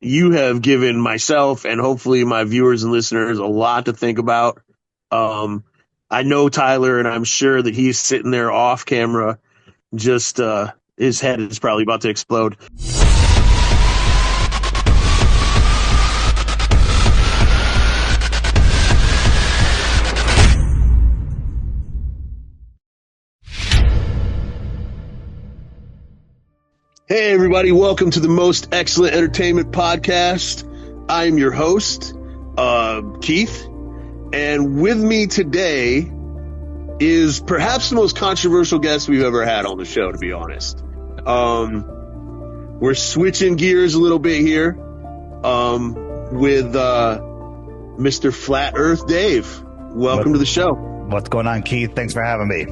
you have given myself and hopefully my viewers and listeners a lot to think about. Um, I know Tyler, and I'm sure that he's sitting there off camera, just his head is probably about to explode. Hey, everybody, welcome to the Most Excellent Entertainment Podcast. I'm your host, Keith, and with me today is perhaps the most controversial guest we've ever had on the show, to be honest. We're switching gears a little bit here with Mr. Flat Earth Dave. Welcome to the show. What's going on, Keith? Thanks for having me.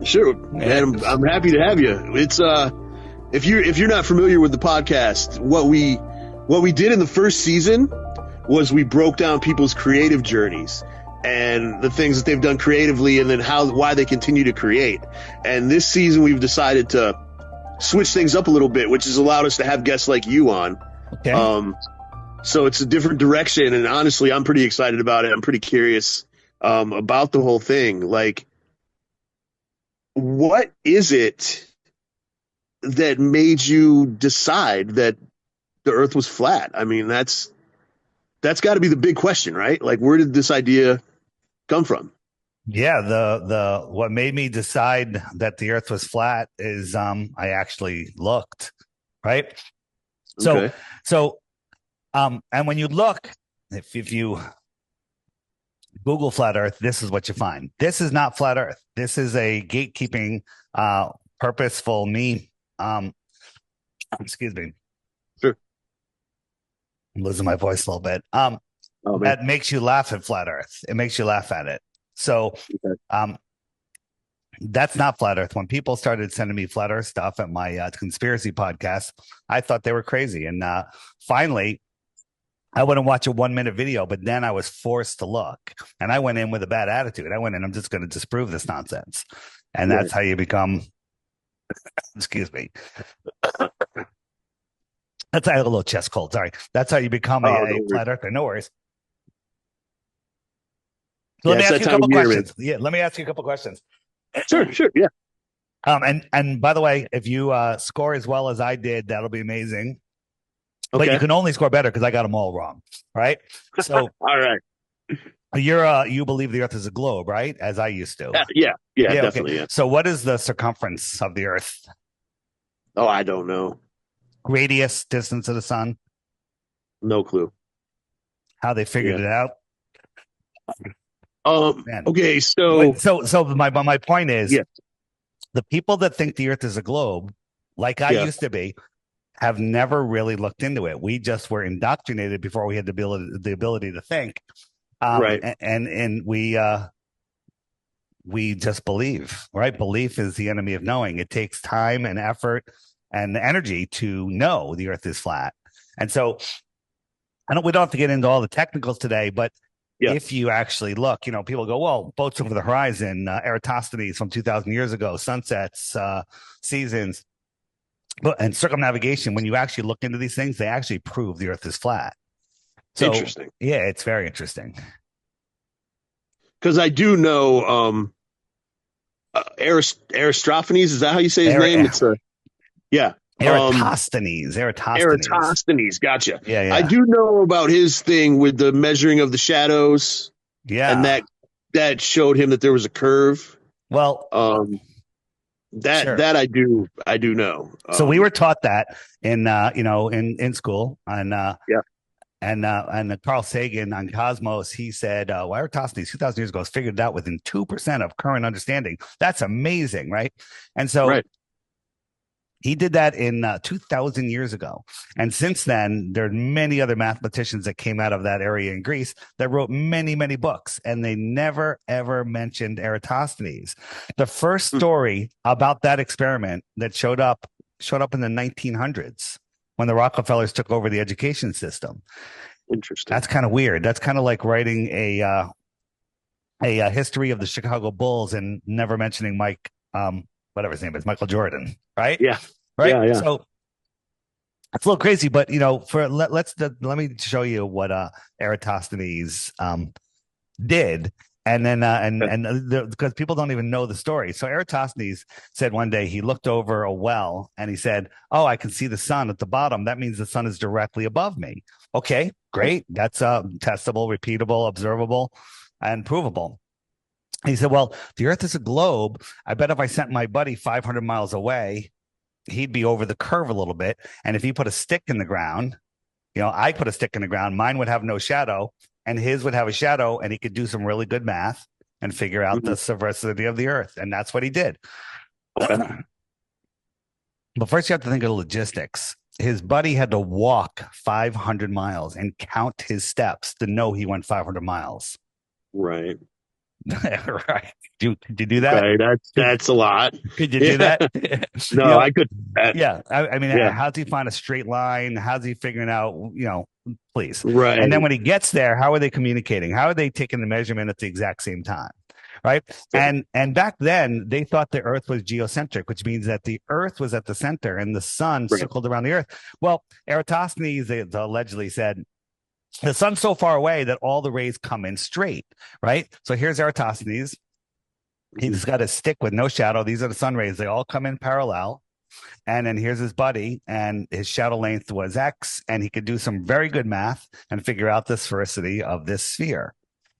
Sure, man. I'm happy to have you. It's if you're not familiar with the podcast, what we did in the first season was we broke down people's creative journeys and the things that they've done creatively, and then why they continue to create. And this season we've decided to switch things up a little bit, which has allowed us to have guests like you on. Okay. So it's a different direction, and honestly, I'm pretty excited about it. I'm pretty curious about the whole thing. Like, what is it that made you decide that the Earth was flat? I mean, that's got to be the big question, right? Like, where did this idea come from? Yeah, the what made me decide that the Earth was flat is I actually looked, right? Okay. And when you look, if you Google flat Earth, this is what you find. This is not flat Earth. This is a gatekeeping, purposeful meme. Excuse me. Sure. I'm losing my voice a little bit. Oh, that makes you laugh at flat Earth. It makes you laugh at it. So, okay. That's not flat Earth. When people started sending me flat Earth stuff at my conspiracy podcast, I thought they were crazy. And finally, I wouldn't watch a 1-minute video, but then I was forced to look. And I went in with a bad attitude. I went in, I'm just going to disprove this nonsense. And that's how you become, excuse me. That's I have a little chest cold. Sorry. That's how you become a flat earther. No worries. So let me ask you a couple questions. Yeah, let me ask you a couple questions. Sure, yeah. And by the way, if you score as well as I did, that'll be amazing. Okay. But you can only score better because I got them all wrong, right? So, all right. You believe the Earth is a globe, right? As I used to. Yeah, definitely. Okay. Yeah. So, what is the circumference of the Earth? Oh, I don't know. Radius, distance of the sun. No clue. How they figured it out. Okay, so my point is, yeah, the people that think the Earth is a globe, like I used to be, have never really looked into it. We just were indoctrinated before we had the ability to think, right? And we just believe, right? Belief is the enemy of knowing. It takes time and effort and energy to know the Earth is flat. And so, we don't have to get into all the technicals today, but if you actually look, people go, well, boats over the horizon, Eratosthenes from 2,000 years ago, sunsets, seasons, and circumnavigation. When you actually look into these things, they actually prove the Earth is flat. So, interesting. Yeah, it's very interesting. Because I do know Eratosthenes. Is that how you say his name? It's Eratosthenes. Eratosthenes. Gotcha. Yeah. I do know about his thing with the measuring of the shadows. Yeah. And that showed him that there was a curve. Well, that I do know. So we were taught that in school, and Carl Sagan on Cosmos, he said, Eratosthenes 2,000 years ago figured it out within 2% of current understanding. That's amazing, right? And so he did that in 2,000 years ago. And since then, there are many other mathematicians that came out of that area in Greece that wrote many, many books, and they never, ever mentioned Eratosthenes. The first story about that experiment that showed up in the 1900s when the Rockefellers took over the education system. Interesting. That's kind of weird. That's kind of like writing a history of the Chicago Bulls and never mentioning Mike, whatever his name is, Michael Jordan, right? Yeah. Right. Yeah. So It's a little crazy, but let me show you what Eratosthenes did. And then, because people don't even know the story. So Eratosthenes said one day he looked over a well and he said, "Oh, I can see the sun at the bottom. That means the sun is directly above me." Okay, great. That's testable, repeatable, observable, and provable. He said, "Well, the Earth is a globe. I bet if I sent my buddy 500 miles away, he'd be over the curve a little bit. And if he put a stick in the ground, I put a stick in the ground, mine would have no shadow and his would have a shadow, and he could do some really good math and figure out the subversity of the Earth." And that's what he did. Okay. But first you have to think of the logistics. His buddy had to walk 500 miles and count his steps to know he went 500 miles. Right. Right. Could you do that? Okay, that's a lot. Could you do that? No, I couldn't. Yeah. I mean, how's he find a straight line? How's he figuring out, please. Right. And then when he gets there, how are they communicating? How are they taking the measurement at the exact same time? Right. And back then they thought the Earth was geocentric, which means that the Earth was at the center and the sun circled around the Earth. Well, Eratosthenes allegedly said, the sun's so far away that all the rays come in straight, right? So here's Eratosthenes. He's got a stick with no shadow. These are the sun rays. They all come in parallel. And then here's his buddy, and his shadow length was X, and he could do some very good math and figure out the sphericity of this sphere.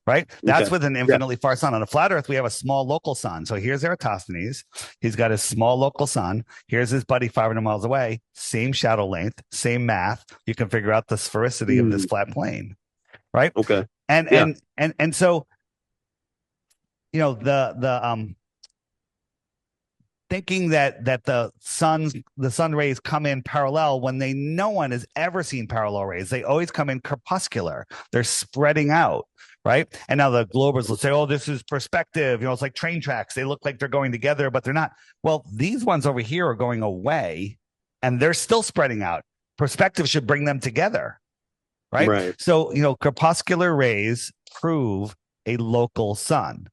Right? That's with an infinitely far sun. On a flat Earth, we have a small local sun. So here's Eratosthenes. He's got his small local sun. Here's his buddy 500 miles away. Same shadow length, same math. You can figure out the sphericity of this flat plane. Right? Okay. And so, thinking that the sun rays come in parallel when no one has ever seen parallel rays. They always come in crepuscular. They're spreading out. Right. And now the globers will say, "Oh, this is perspective. It's like train tracks. They look like they're going together, but they're not." Well, these ones over here are going away and they're still spreading out. Perspective should bring them together. Right. So, crepuscular rays prove a local sun.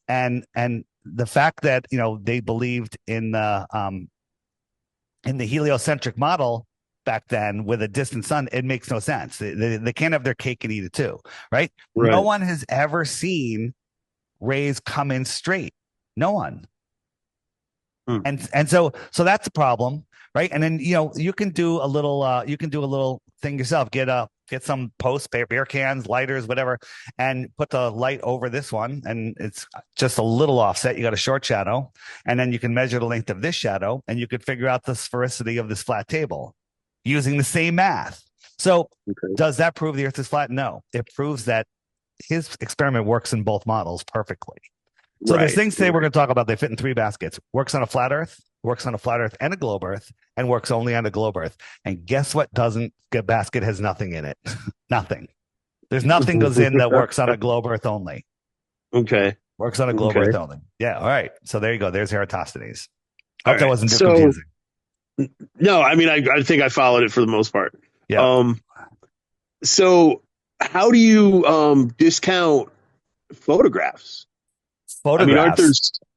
And the fact that, they believed in the heliocentric model back then with a distant sun, it makes no sense. They can't have their cake and eat it too, right? No one has ever seen rays come in straight. No one. And so that's a problem, right? And then you can do a little thing yourself. Get some posts, beer cans, lighters, whatever, and put the light over this one, and it's just a little offset. You got a short shadow, and then you can measure the length of this shadow, and you could figure out the sphericity of this flat table using the same math. So does that prove the Earth is flat? No. It proves that his experiment works in both models perfectly. So there's things today we're going to talk about. They fit in 3 baskets. Works on a flat Earth, works on a flat Earth and a globe Earth, and works only on a globe Earth. And guess what basket has nothing in it? Nothing. There's nothing goes in that works on a globe Earth only. Okay. Works on a globe Earth only. Yeah. All right. So there you go. There's Eratosthenes. Hope that wasn't too confusing. No, I mean, I think I followed it for the most part. Yeah. So how do you discount photographs? I mean, aren't there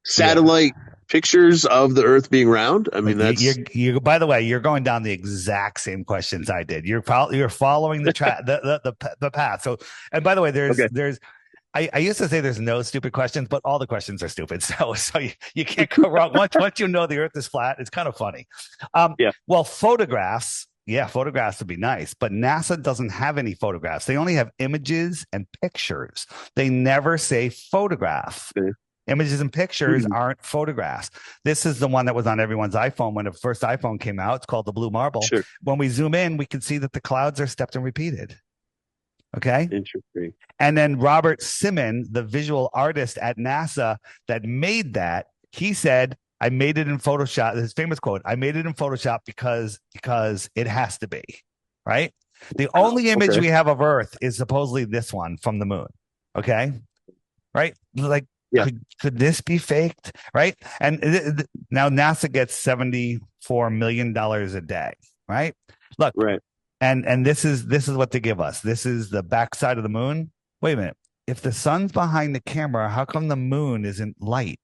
satellite pictures of the Earth being round? I mean, that's you. By the way, you're going down the exact same questions I did. You're following the the path. So, and by the way, there's. I used to say there's no stupid questions, but all the questions are stupid. So you can't go wrong. Once you know the Earth is flat, it's kind of funny. Well, photographs. Yeah, photographs would be nice, but NASA doesn't have any photographs. They only have images and pictures. They never say photograph. Okay. Images and pictures aren't photographs. This is the one that was on everyone's iPhone when the first iPhone came out. It's called the Blue Marble. Sure. When we zoom in, we can see that the clouds are stepped and repeated. Okay. Interesting. And then Robert Simon, the visual artist at NASA that made that, he said, "I made it in Photoshop." His famous quote, "I made it in Photoshop because it has to be." Right. The only image we have of Earth is supposedly this one from the moon. Okay. Right. Like, could this be faked? Right. And now NASA gets $74 million a day. Right. Look. Right. And this is what they give us. This is the backside of the moon. Wait a minute. If the sun's behind the camera, how come the moon isn't light?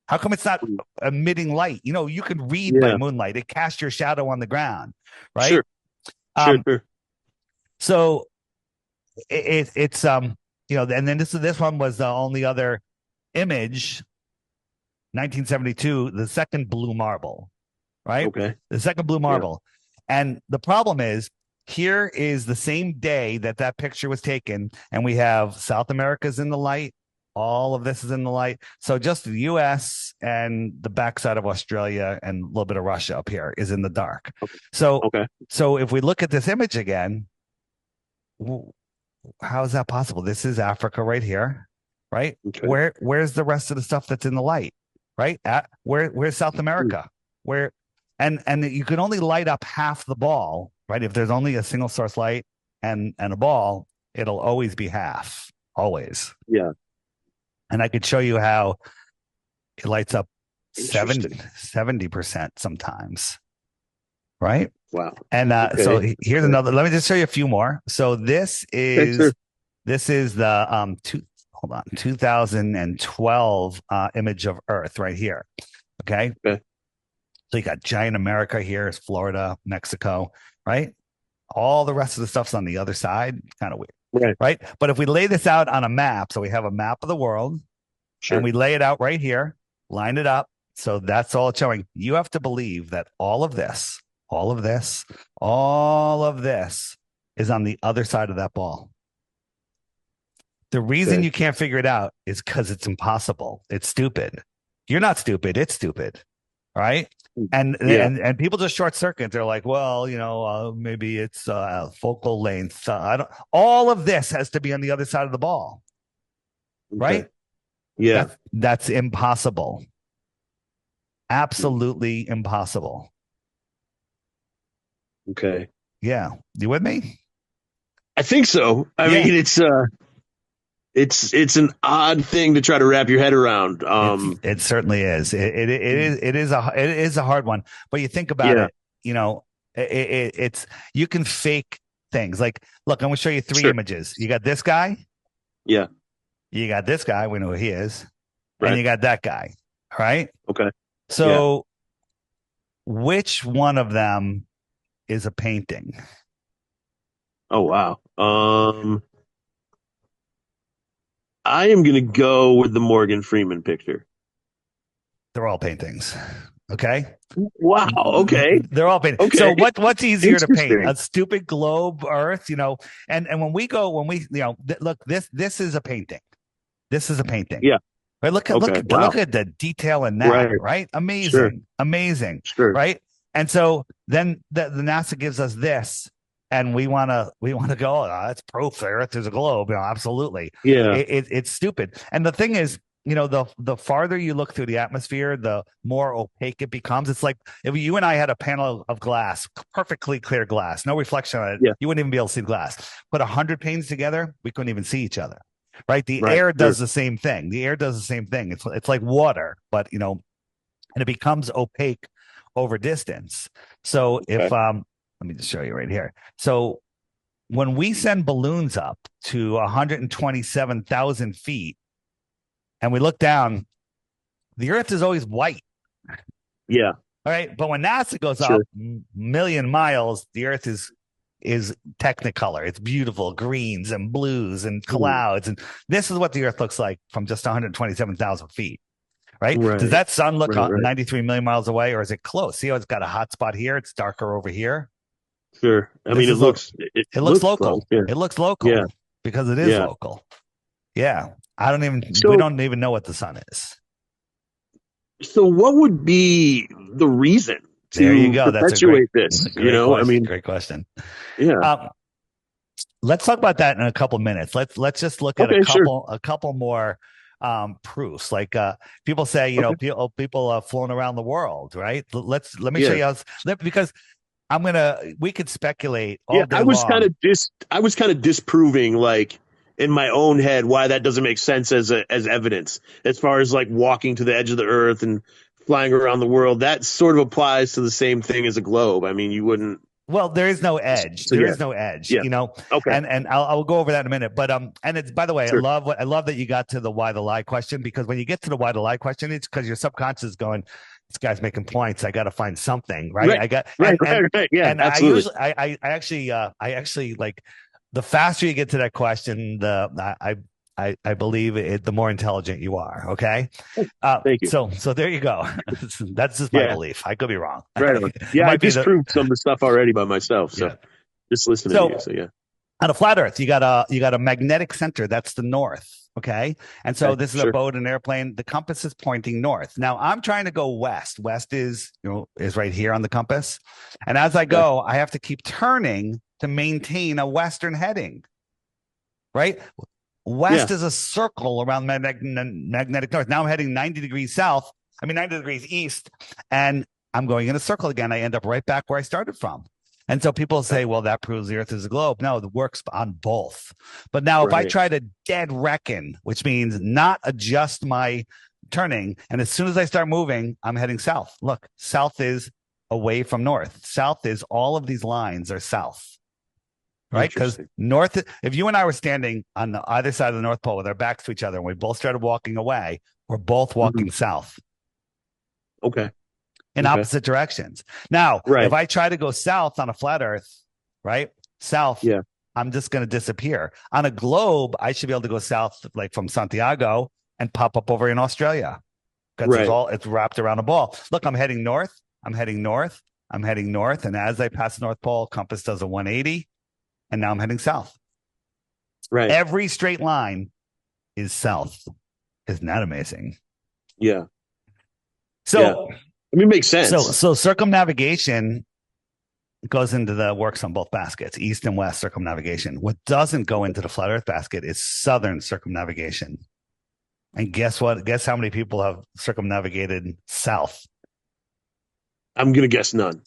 How come it's not emitting light? You know, you can read by moonlight. It casts your shadow on the ground, right? Sure. So it's you know, and then this one was the only other image, 1972, the second blue marble, right? Okay. The second blue marble. And the problem is, here is the same day that that picture was taken, and we have South America's in the light. All of this is in the light. So just the U.S. and the backside of Australia and a little bit of Russia up here is in the dark. So if we look at this image again, how is that possible? This is Africa right here, right? Where's the rest of the stuff that's in the light, right? Where's South America? And you can only light up half the ball, right? If there's only a single source light and a ball, it'll always be half, always. Yeah. And I could show you how it lights up 70% sometimes, right? Wow. And so here's another. Let me just show you a few more. So this is the 2012 image of Earth right here. Okay. So you got giant America here, is Florida, Mexico, right? All the rest of the stuff's on the other side. Kind of weird, right? But if we lay this out on a map, so we have a map of the world, and we lay it out right here, line it up, so that's all it's showing. You have to believe that all of this is on the other side of that ball. The reason you can't figure it out is because it's impossible. It's stupid. You're not stupid. It's stupid. Right. And people just short circuit. They're like, well, you know, maybe it's focal length. All of this has to be on the other side of the ball. Right. Yeah. That's impossible. Absolutely impossible. Okay. Yeah. You with me? I think so. I mean, it's an odd thing to try to wrap your head around. It certainly is. It is a hard one. But you think about it, you know, it's you can fake things. Like, look, I'm going to show you three images. You got this guy. Yeah. You got this guy. We know who he is. And you got that guy. Right. Okay. So which one of them is a painting? Oh, wow. I am going to go with the Morgan Freeman picture. They're all paintings. Okay. Wow. Okay. They're all paintings. Okay. So what's easier to paint? A stupid globe Earth, you know, and when we you know, look, this is a painting. This is a painting. Yeah. Right. Look at the detail in that. Right. Amazing. Amazing. Right. And so then the NASA gives us this. And we want to go, oh, that's proof the Earth is a globe. You know, absolutely. Yeah. It's stupid. And the thing is, you know, the farther you look through the atmosphere, the more opaque it becomes. It's like if you and I had a panel of glass, perfectly clear glass, no reflection on it, you wouldn't even be able to see the glass. Put 100 panes together, we couldn't even see each other. Right. The air does the same thing. The air does the same thing. It's like water, but, you know, and it becomes opaque over distance. So if let me just show you right here. So when we send balloons up to 127,000 feet and we look down, the Earth is always white. Yeah. All right. But when NASA goes up a million miles, the Earth is technicolor. It's beautiful, greens and blues and clouds. And this is what the Earth looks like from just 127,000 feet. Right? Does that sun look 93 million miles away, or is it close? See how it's got a hot spot here? It's darker over here. Sure. I mean, it looks local. It looks local because it is local. Yeah. We don't even know what the sun is. So what would be the reason to perpetuate this? You know, question. I mean, great question. Yeah. Let's talk about that in a couple minutes. Let's just look at a couple more proofs. Like people say, you know, people have flown around the world, right? Let me show you how, because we could speculate all day long. I was kind of disproving, like, in my own head, why that doesn't make sense as evidence, as far as like walking to the edge of the Earth and flying around the world. That sort of applies to the same thing as a globe. I mean, you wouldn't Well, there is no edge. So, There is no edge, yeah. you know. Okay. And I'll go over that in a minute. But and it's, by the way, Sure. I love that you got to the why the lie question, because when you get to the why the lie question, it's because your subconscious is going, this guy's making points. I got to find something, right? Right. I got Right. Yeah. And Absolutely. I actually like, the faster you get to that question, I believe it, the more intelligent you are. Okay. Thank you. So there you go. That's just my belief. I could be wrong. Right on. Yeah. I disproved some of the stuff already by myself. So just listening to you. So yeah. On a flat Earth, you got a magnetic center. That's the north. Okay. And so this is a boat, an airplane. The compass is pointing north. Now I'm trying to go west. West is right here on the compass. And as I go, I have to keep turning to maintain a western heading. Right. West is a circle around magnetic north. Now I'm heading 90 degrees south. 90 degrees east. And I'm going in a circle again. I end up right back where I started from. And so people say, well, that proves the Earth is a globe. No, it works on both. But now if I try to dead reckon, which means not adjust my turning, and as soon as I start moving, I'm heading south. Look, south is away from north. South is, all of these lines are south, right? Because north, if you and I were standing on the either side of the North Pole with our backs to each other and we both started walking away, we're both walking south. Okay. In opposite directions. Now, if I try to go south on a flat Earth, right? South, I'm just going to disappear. On a globe, I should be able to go south, like from Santiago, and pop up over in Australia. Because it's wrapped around a ball. Look, I'm heading north. I'm heading north. I'm heading north. And as I pass the North Pole, compass does a 180. And now I'm heading south. Right. Every straight line is south. Isn't that amazing? Yeah. So... it makes sense. So circumnavigation goes into the works on both baskets, east and west circumnavigation. What doesn't go into the flat Earth basket is southern circumnavigation. And guess what? Guess how many people have circumnavigated south? I'm going to guess none.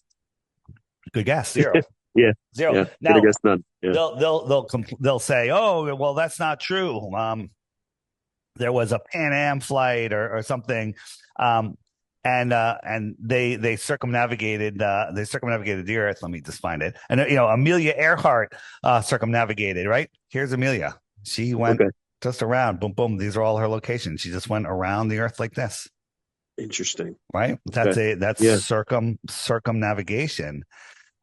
Good guess. Zero. Zero. Yeah. Now, I guess none. Yeah. They'll say, oh, well, that's not true. There was a Pan Am flight or something. And they circumnavigated the Earth. Let me just find it. And Amelia Earhart circumnavigated. Right, here's Amelia. She went just around. Boom, boom. These are all her locations. She just went around the Earth like this. Interesting. Right. That's circumnavigation.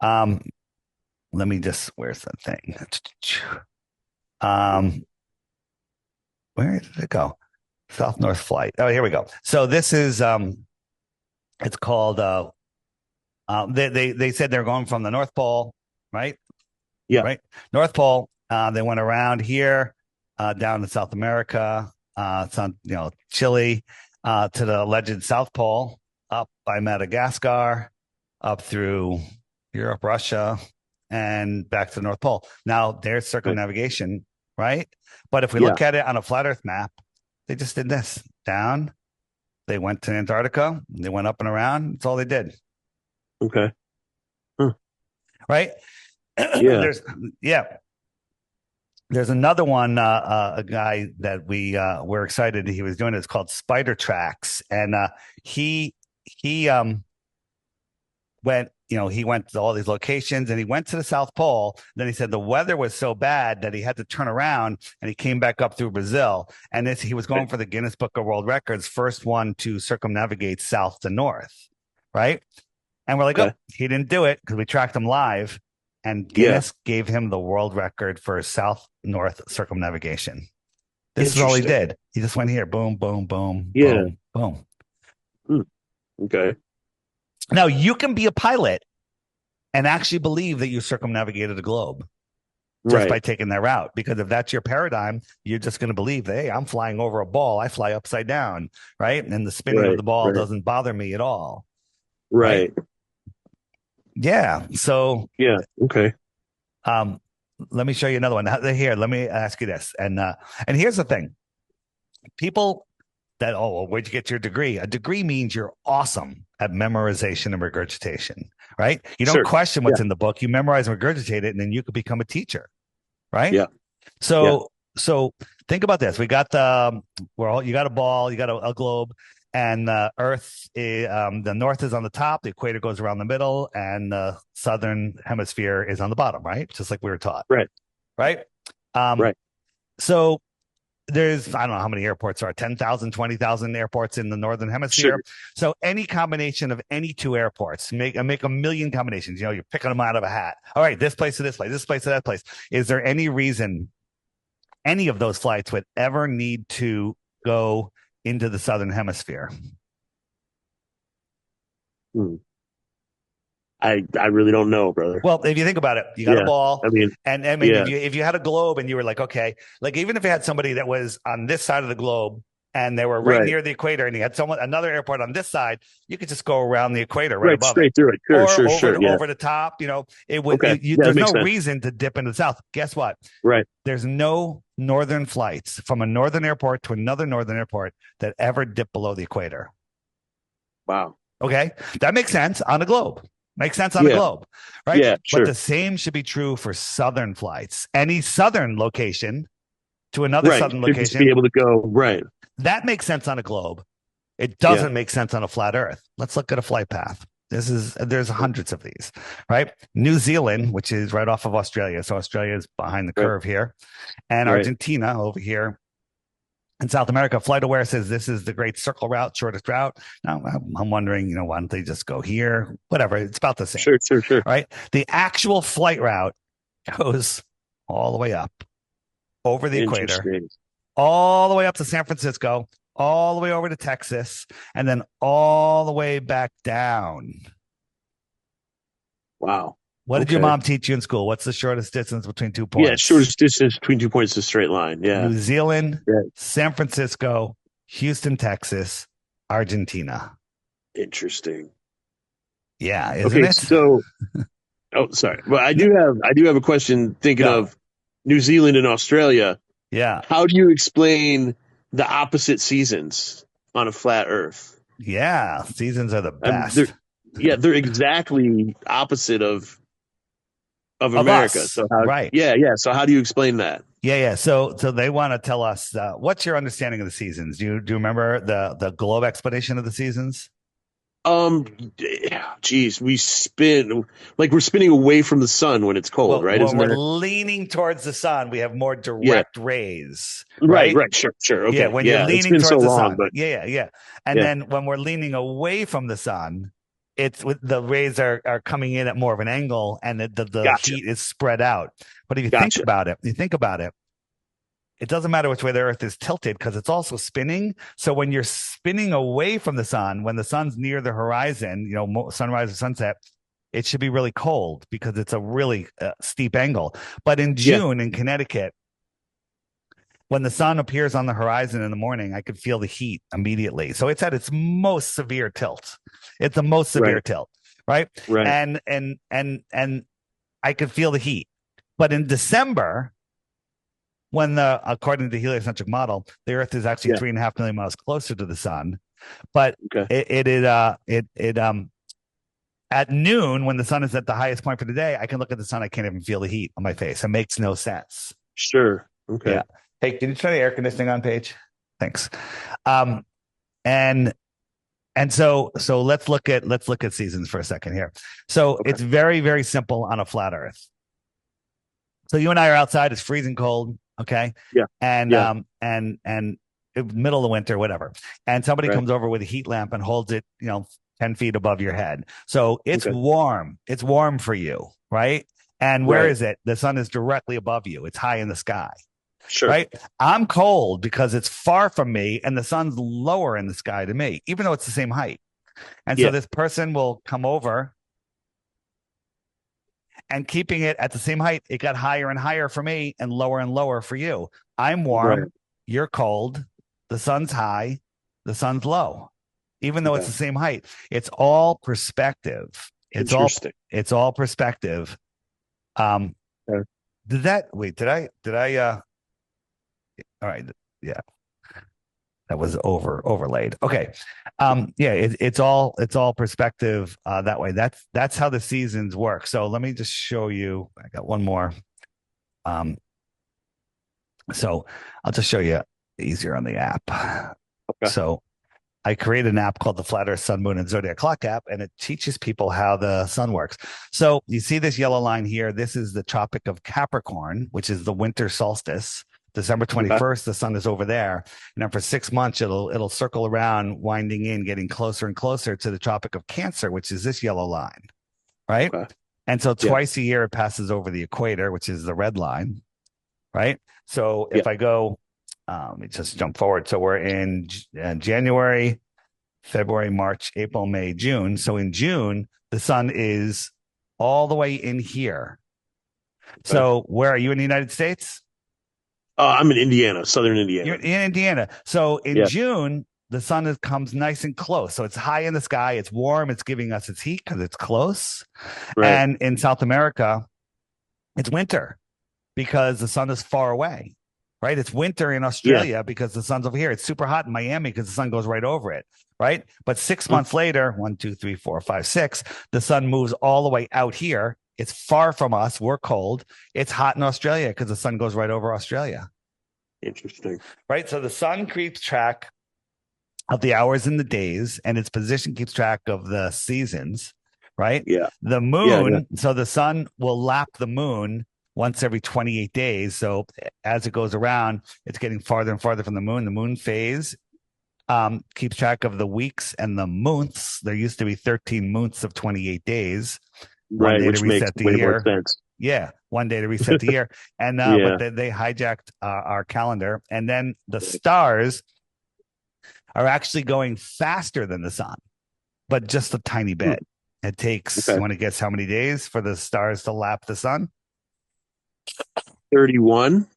Let me just. Where's that thing? Where did it go? South North flight. Oh, here we go. So this is it's called they said they're going from the North Pole, right? Yeah. Right. North Pole. They went around here, down to South America, Chile, to the alleged South Pole, up by Madagascar, up through Europe, Russia, and back to the North Pole. Now there's circumnavigation, right? But if we look at it on a flat Earth map, they just did this down. They went to Antarctica. They went up and around. That's all they did. Okay. Right? Yeah. There's another one, a guy that we're excited he was doing it. It's called Spider Tracks. And he went, he went to all these locations and he went to the South Pole. Then he said the weather was so bad that he had to turn around and he came back up through Brazil. And he was going for the Guinness Book of World Records, first one to circumnavigate south to north. Right. And we're like, oh, he didn't do it because we tracked him live. And Guinness gave him the world record for south-north circumnavigation. This is all he did. He just went here, boom, boom, boom, boom, boom. Okay. Now, you can be a pilot and actually believe that you circumnavigated the globe just by taking that route. Because if that's your paradigm, you're just going to believe, hey, I'm flying over a ball. I fly upside down, right? And the spinning of the ball doesn't bother me at all. Right. Yeah. So. Yeah. Okay. Let me show you another one. Here, let me ask you this. And here's the thing. People that, where'd you get your degree? A degree means you're awesome at memorization and regurgitation, right? You don't question what's in the book. You memorize and regurgitate it, and then you could become a teacher, right? Yeah. So think about this. We got you got a ball, you got a globe, and the Earth, the north is on the top, the equator goes around the middle, and the southern hemisphere is on the bottom, right? Just like we were taught. Right. Right. Right. So there's, I don't know how many airports are, 10,000, 20,000 airports in the northern hemisphere. Sure. So any combination of any two airports, make a million combinations. You know, you're picking them out of a hat. All right, this place to this place, this place to that place. Is there any reason any of those flights would ever need to go into the southern hemisphere? I really don't know, brother. Well, if you think about it, you got a ball. I mean, if you had a globe and you were like, okay, like even if you had somebody that was on this side of the globe and they were right near the equator, and you had another airport on this side, you could just go around the equator right above straight it. through it. Over the top. You know, it would. There's no reason to dip into the south. Guess what? Right. There's no northern flights from a northern airport to another northern airport that ever dip below the equator. Wow. Okay, that makes sense on a globe. Makes sense on a globe, right? Yeah, sure. But the same should be true for southern flights. Any southern location to another southern location, be able to go right. That makes sense on a globe. It doesn't make sense on a flat Earth. Let's look at a flight path. There's hundreds of these, right? New Zealand, which is right off of Australia, so Australia is behind the curve here, and Argentina over here. In South America, FlightAware says this is the great circle route, shortest route. Now, I'm wondering, why don't they just go here? Whatever. It's about the same. Sure. Right? The actual flight route goes all the way up over the equator, all the way up to San Francisco, all the way over to Texas, and then all the way back down. Wow. What did your mom teach you in school? What's the shortest distance between 2 points? Yeah, shortest distance between 2 points is a straight line. Yeah. New Zealand, San Francisco, Houston, Texas, Argentina. Interesting. Yeah, isn't it? So, sorry. Well, I do have a question thinking of New Zealand and Australia. Yeah. How do you explain the opposite seasons on a flat Earth? Yeah, seasons are the best. They're exactly opposite of America. Us. So how, right. Yeah. So how do you explain that? Yeah. So they want to tell us what's your understanding of the seasons? Do you remember the globe explanation of the seasons? Geez, we're spinning away from the sun when it's cold, right? When we're leaning towards the sun, we have more direct rays. Right. Sure. Okay. Yeah, when you're leaning towards the sun. But... Yeah. And then when we're leaning away from the sun, the rays are coming in at more of an angle, and the heat is spread out. But if you think about it, it doesn't matter which way the Earth is tilted because it's also spinning. So when you're spinning away from the sun, when the sun's near the horizon, sunrise or sunset, it should be really cold because it's a really steep angle. But in June in Connecticut, when the sun appears on the horizon in the morning, I could feel the heat immediately. So it's at its most severe tilt. It's the most severe tilt, right? And I could feel the heat. But in December, when according to the heliocentric model, the Earth is actually 3.5 million miles closer to the sun. But at noon, when the sun is at the highest point for the day, I can look at the sun. I can't even feel the heat on my face. It makes no sense. Sure. Okay. Yeah. Hey, can you turn the air conditioning on, Paige? Thanks. And so let's look at seasons for a second here. So it's very, very simple on a flat Earth. So you and I are outside. It's freezing cold. Okay. Yeah. And middle of the winter, whatever. And somebody comes over with a heat lamp and holds it, 10 feet above your head. So it's warm. It's warm for you, right? And where is it? The sun is directly above you. It's high in the sky. Sure. Right. I'm cold because it's far from me and the sun's lower in the sky to me, even though it's the same height. And so this person will come over, and keeping it at the same height, it got higher and higher for me and lower for you. I'm warm. You're cold. The sun's high. The sun's low, even though it's the same height. It's all perspective. It's all perspective. Did I all right. Yeah. That was overlaid. Okay. It's all perspective that way. That's how the seasons work. So let me just show you. I got one more. So I'll just show you easier on the app. Okay. So I created an app called the Flat Earth Sun, Moon, and Zodiac Clock app, and it teaches people how the sun works. So you see this yellow line here. This is the Tropic of Capricorn, which is the winter solstice. December 21st, the sun is over there. And then for 6 months, it'll circle around, winding in, getting closer and closer to the Tropic of Cancer, which is this yellow line, right? Okay. And so twice a year, it passes over the equator, which is the red line, right? So if I go, let me just jump forward. So we're in January, February, March, April, May, June. So in June, the sun is all the way in here. So where are you in the United States? I'm in Indiana, southern Indiana. You're in Indiana. So in June, the sun comes nice and close. So it's high in the sky. It's warm. It's giving us its heat because it's close. Right. And in South America, it's winter because the sun is far away. Right? It's winter in Australia because the sun's over here. It's super hot in Miami because the sun goes right over it. Right? But 6 months later, 1, 2, 3, 4, 5, 6, the sun moves all the way out here. It's far from us. We're cold. It's hot in Australia because the sun goes right over Australia. Interesting. Right? So the sun keeps track of the hours and the days, and its position keeps track of the seasons. Right? Yeah. The moon, so the sun will lap the moon once every 28 days. So as it goes around, it's getting farther and farther from the moon. The moon phase keeps track of the weeks and the months. There used to be 13 months of 28 days. Right, which makes way more sense. Yeah, one day to reset the year. And but they hijacked our calendar. And then the stars are actually going faster than the sun, but just a tiny bit. It takes, you want to guess how many days for the stars to lap the sun? 31.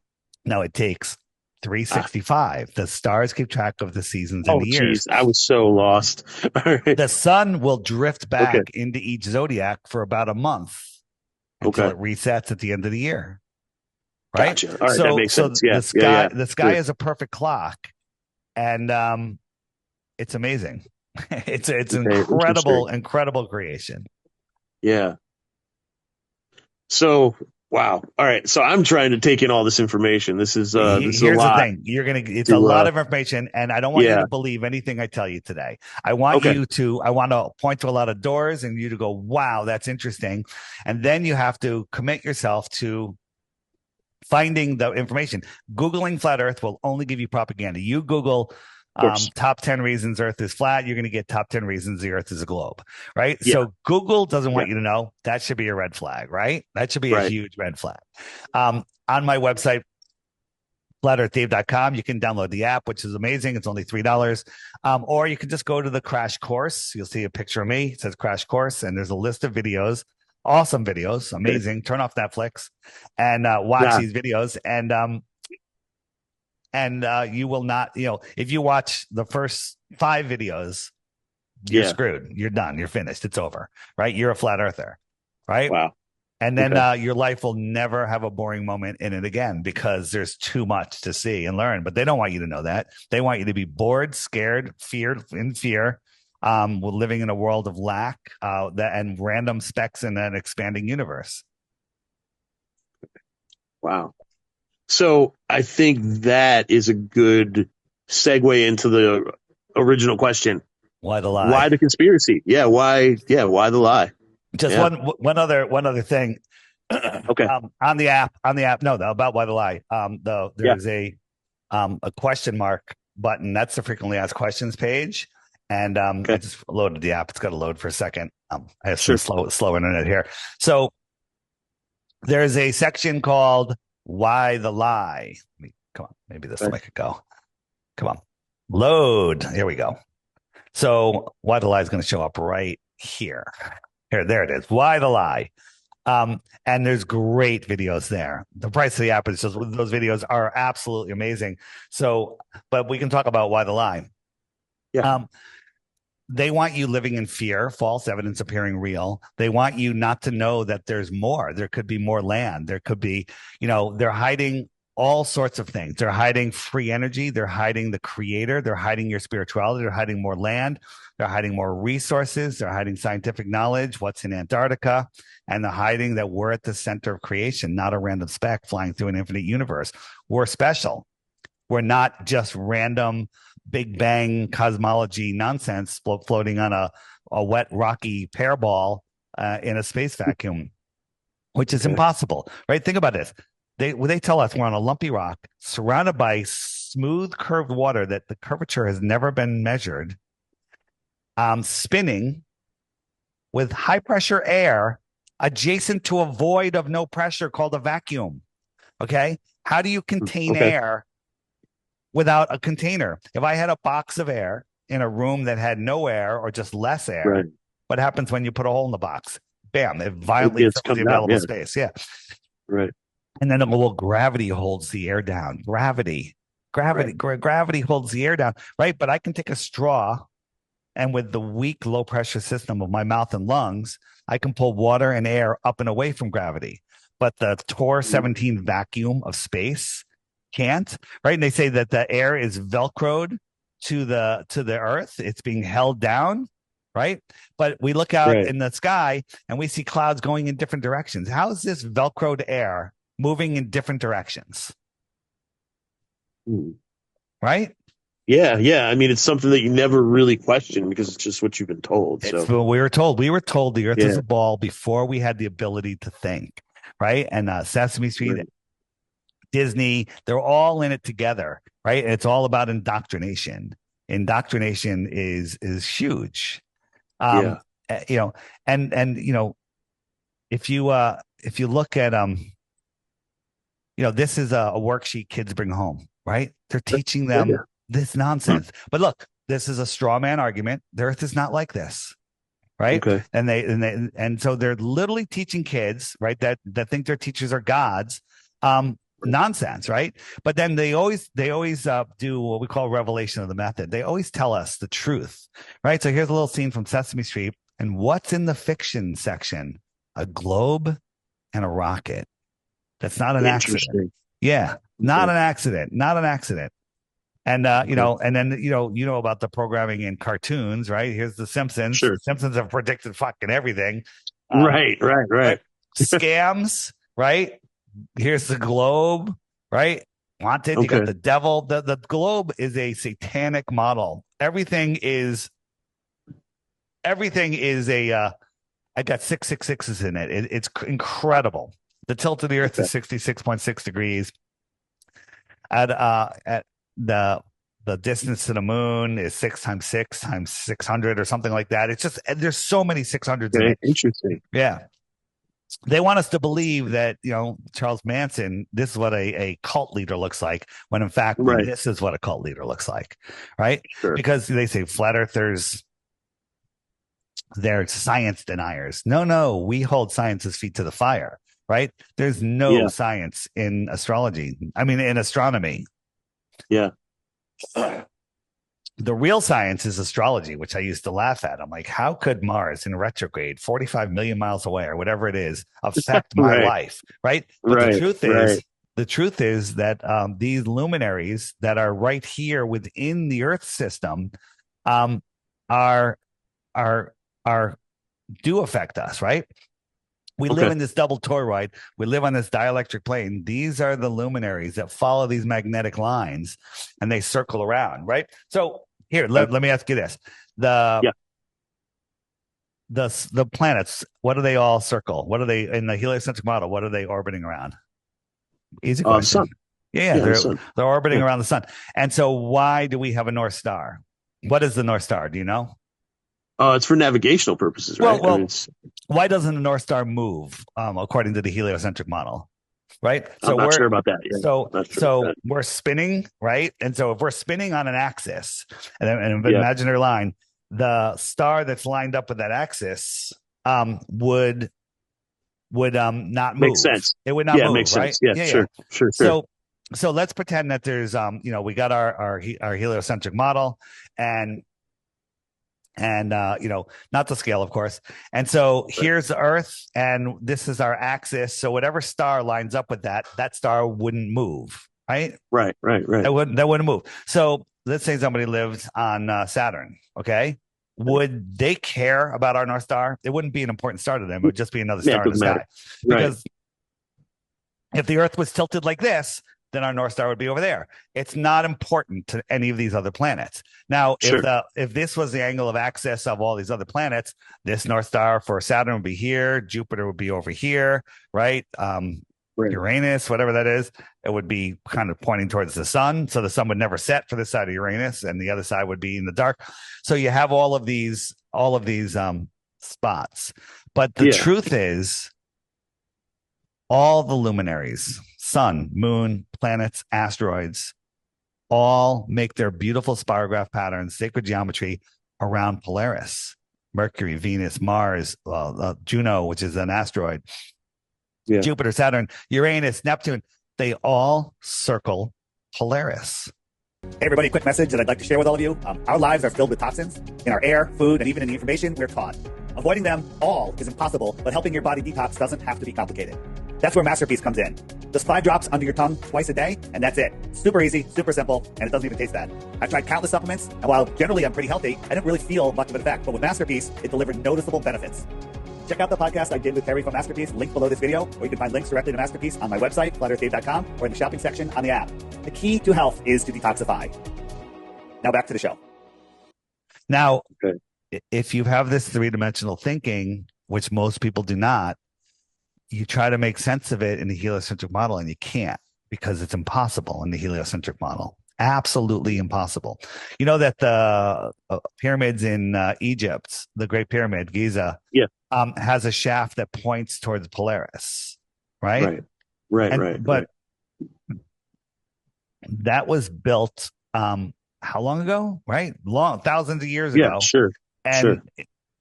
No, it takes 365. The stars keep track of the seasons and the years. I was so lost. Right. The sun will drift back into each zodiac for about a month until it resets at the end of the year. Right? Gotcha. All right, that makes sense. Yeah. The sky is a perfect clock, and it's amazing. It's incredible creation. Yeah. So. Wow. All right. So I'm trying to take in all this information. This is here's a lot. The thing. It's a lot of information, and I don't want you to believe anything I tell you today. I want I want to point to a lot of doors and you to go, wow, that's interesting. And then you have to commit yourself to finding the information. Googling flat Earth will only give you propaganda. You Google top 10 reasons Earth is flat, you're going to get top 10 reasons the Earth is a globe, right? Yeah. So Google doesn't want you to know. That should be a red flag, right? That should be a huge red flag. On my website, flatearthdave.com, you can download the app, which is amazing. It's only $3. Or you can just go to the crash course. You'll see a picture of me. It says crash course, and there's a list of videos. Awesome videos. Amazing. Turn off Netflix and watch these videos. And you will not, if you watch the first 5 videos, you're screwed. You're done. You're finished. It's over, right? You're a flat earther, right? Wow. And then your life will never have a boring moment in it again because there's too much to see and learn. But they don't want you to know that. They want you to be bored, scared, in fear. We're living in a world of lack and random specks in an expanding universe. Wow. So I think that is a good segue into the original question. Why the lie? Why the conspiracy? Yeah. Why the lie? Just one other thing. Okay. On the app. No, about why the lie. There's a question mark button. That's the frequently asked questions page. And I just loaded the app. It's got to load for a second. I have some slow internet here. So there's a section called Why the Lie. Come on, maybe this will make it go. Come on, load. Here we go. So Why the Lie is going to show up right here. There it is. Why the Lie. And there's great videos there. The price of the app is just, those videos are absolutely amazing. So, but we can talk about Why the Lie. Yeah. They want you living in fear, false evidence appearing real. They want you not to know that there's more. There could be more land. There could be, they're hiding all sorts of things. They're hiding free energy. They're hiding the creator. They're hiding your spirituality. They're hiding more land. They're hiding more resources. They're hiding scientific knowledge, what's in Antarctica, and they're hiding that we're at the center of creation, not a random speck flying through an infinite universe. We're special. We're not just random Big Bang cosmology nonsense floating on a wet, rocky pear ball in a space vacuum, which is impossible, right? Think about this. They tell us we're on a lumpy rock surrounded by smooth, curved water that the curvature has never been measured, spinning with high pressure air adjacent to a void of no pressure called a vacuum. Okay. How do you contain air without a container? If I had a box of air in a room that had no air or just less air, what happens when you put a hole in the box? Bam, it violently fills the available space. Yeah. Right. And then gravity holds the air down. Gravity holds the air down. Right. But I can take a straw, and with the weak low pressure system of my mouth and lungs, I can pull water and air up and away from gravity. But the Tor 17 vacuum of space can't, right? And they say that the air is velcroed to the earth. It's being held down, right? But we look out in the sky and we see clouds going in different directions. How is this velcroed air moving in different directions? Right? Yeah. I mean, it's something that you never really question because it's just what you've been told. It's what we were told. We were told the earth is a ball before we had the ability to think, right? And Sesame Street, Disney, they're all in it together, right? And it's all about indoctrination. Indoctrination is huge. You know, and you know, if you look at you know, this is a worksheet kids bring home, right? They're teaching them this nonsense. But look, this is a straw man argument. The earth is not like this. Right. Okay. And so they're literally teaching kids, right, that think their teachers are gods, nonsense, right? But then they always do what we call revelation of the method. They always tell us the truth, right? So here's a little scene from Sesame Street. And what's in the fiction section? A globe and a rocket. That's not an accident. Yeah, not an accident. Not an accident. And you know, and then you know about the programming in cartoons, right? Here's the Simpsons. Sure. The Simpsons have predicted fucking everything. Right. Scams, right? Here's the globe, right? Wanted. You got the devil. The globe is a satanic model. Everything is a. I got 666s in it. It's incredible. The tilt of the Earth is 66.6 degrees. At the distance to the moon is 6 times 6 times 600 or something like that. It's just there's so many 600s in it. Interesting. Yeah. They want us to believe that, you know, Charles Manson, this is what a cult leader looks like, when in fact this is what a cult leader looks like, right? Sure. Because they say flat earthers, they're science deniers. No, we hold science's feet to the fire, right? There's no science in astrology. I mean, in astronomy. Yeah. The real science is astrology, which I used to laugh at. I'm like, how could Mars in retrograde 45 million miles away or whatever it is affect my life? Right. But the truth is that these luminaries that are right here within the Earth system are do affect us, right? We live in this double toroid. We live on this dielectric plane. These are the luminaries that follow these magnetic lines, and they circle around, right? So here, let me ask you this: the planets, what do they all circle? What are they in the heliocentric model? What are they orbiting around? Easy question. Sun. Yeah, they're orbiting around the sun. And so, why do we have a North Star? What is the North Star? Do you know? It's for navigational purposes, right? Well, why doesn't the North Star move according to the heliocentric model? Right. So I'm not sure about that. Yeah. So we're spinning, right? And so if we're spinning on an axis and an imaginary line, the star that's lined up with that axis would not move. Makes sense. It would not move. Makes right? sense. Yeah, sure. So let's pretend that there's we got our heliocentric model and not the scale, of course. And so here's the Earth, and this is our axis. So whatever star lines up with that star wouldn't move, right? Right. That wouldn't move. So let's say somebody lives on Saturn, okay? Would they care about our North Star? It wouldn't be an important star to them. It would just be another star in the sky. Because if the Earth was tilted like this, then our North Star would be over there. It's not important to any of these other planets. Now, Sure. if this was the angle of access of all these other planets, this North Star for Saturn would be here, Jupiter would be over here, right? Right. Uranus, whatever that is, it would be kind of pointing towards the sun. So the sun would never set for this side of Uranus, and the other side would be in the dark. So you have all of these spots. But the truth is, all the luminaries, sun, moon, planets, asteroids, all make their beautiful spirograph patterns, sacred geometry around Polaris. Mercury, Venus, Mars, Juno, which is an asteroid, Jupiter, Saturn, Uranus, Neptune, they all circle Polaris. Hey everybody, quick message that I'd like to share with all of you. Our lives are filled with toxins in our air, food, and even in the information we're taught. Avoiding them all is impossible, but helping your body detox doesn't have to be complicated. That's where Masterpiece comes in. Just 5 drops under your tongue twice a day, and that's it. Super easy, super simple, and it doesn't even taste bad. I've tried countless supplements, and while generally I'm pretty healthy, I didn't really feel much of an effect. But with Masterpiece, it delivered noticeable benefits. Check out the podcast I did with Terry from Masterpiece, link below this video, or you can find links directly to Masterpiece on my website, flatearthdave.com, or in the shopping section on the app. The key to health is to detoxify. Now back to the show. Now, if you have this 3-dimensional thinking, which most people do not, you try to make sense of it in the heliocentric model, and you can't, because it's impossible in the heliocentric model. Absolutely impossible. You know that the pyramids in Egypt, the Great Pyramid, Giza, has a shaft that points towards Polaris, right? Right. But that was built how long ago? Right? Thousands of years ago. Yeah, sure. And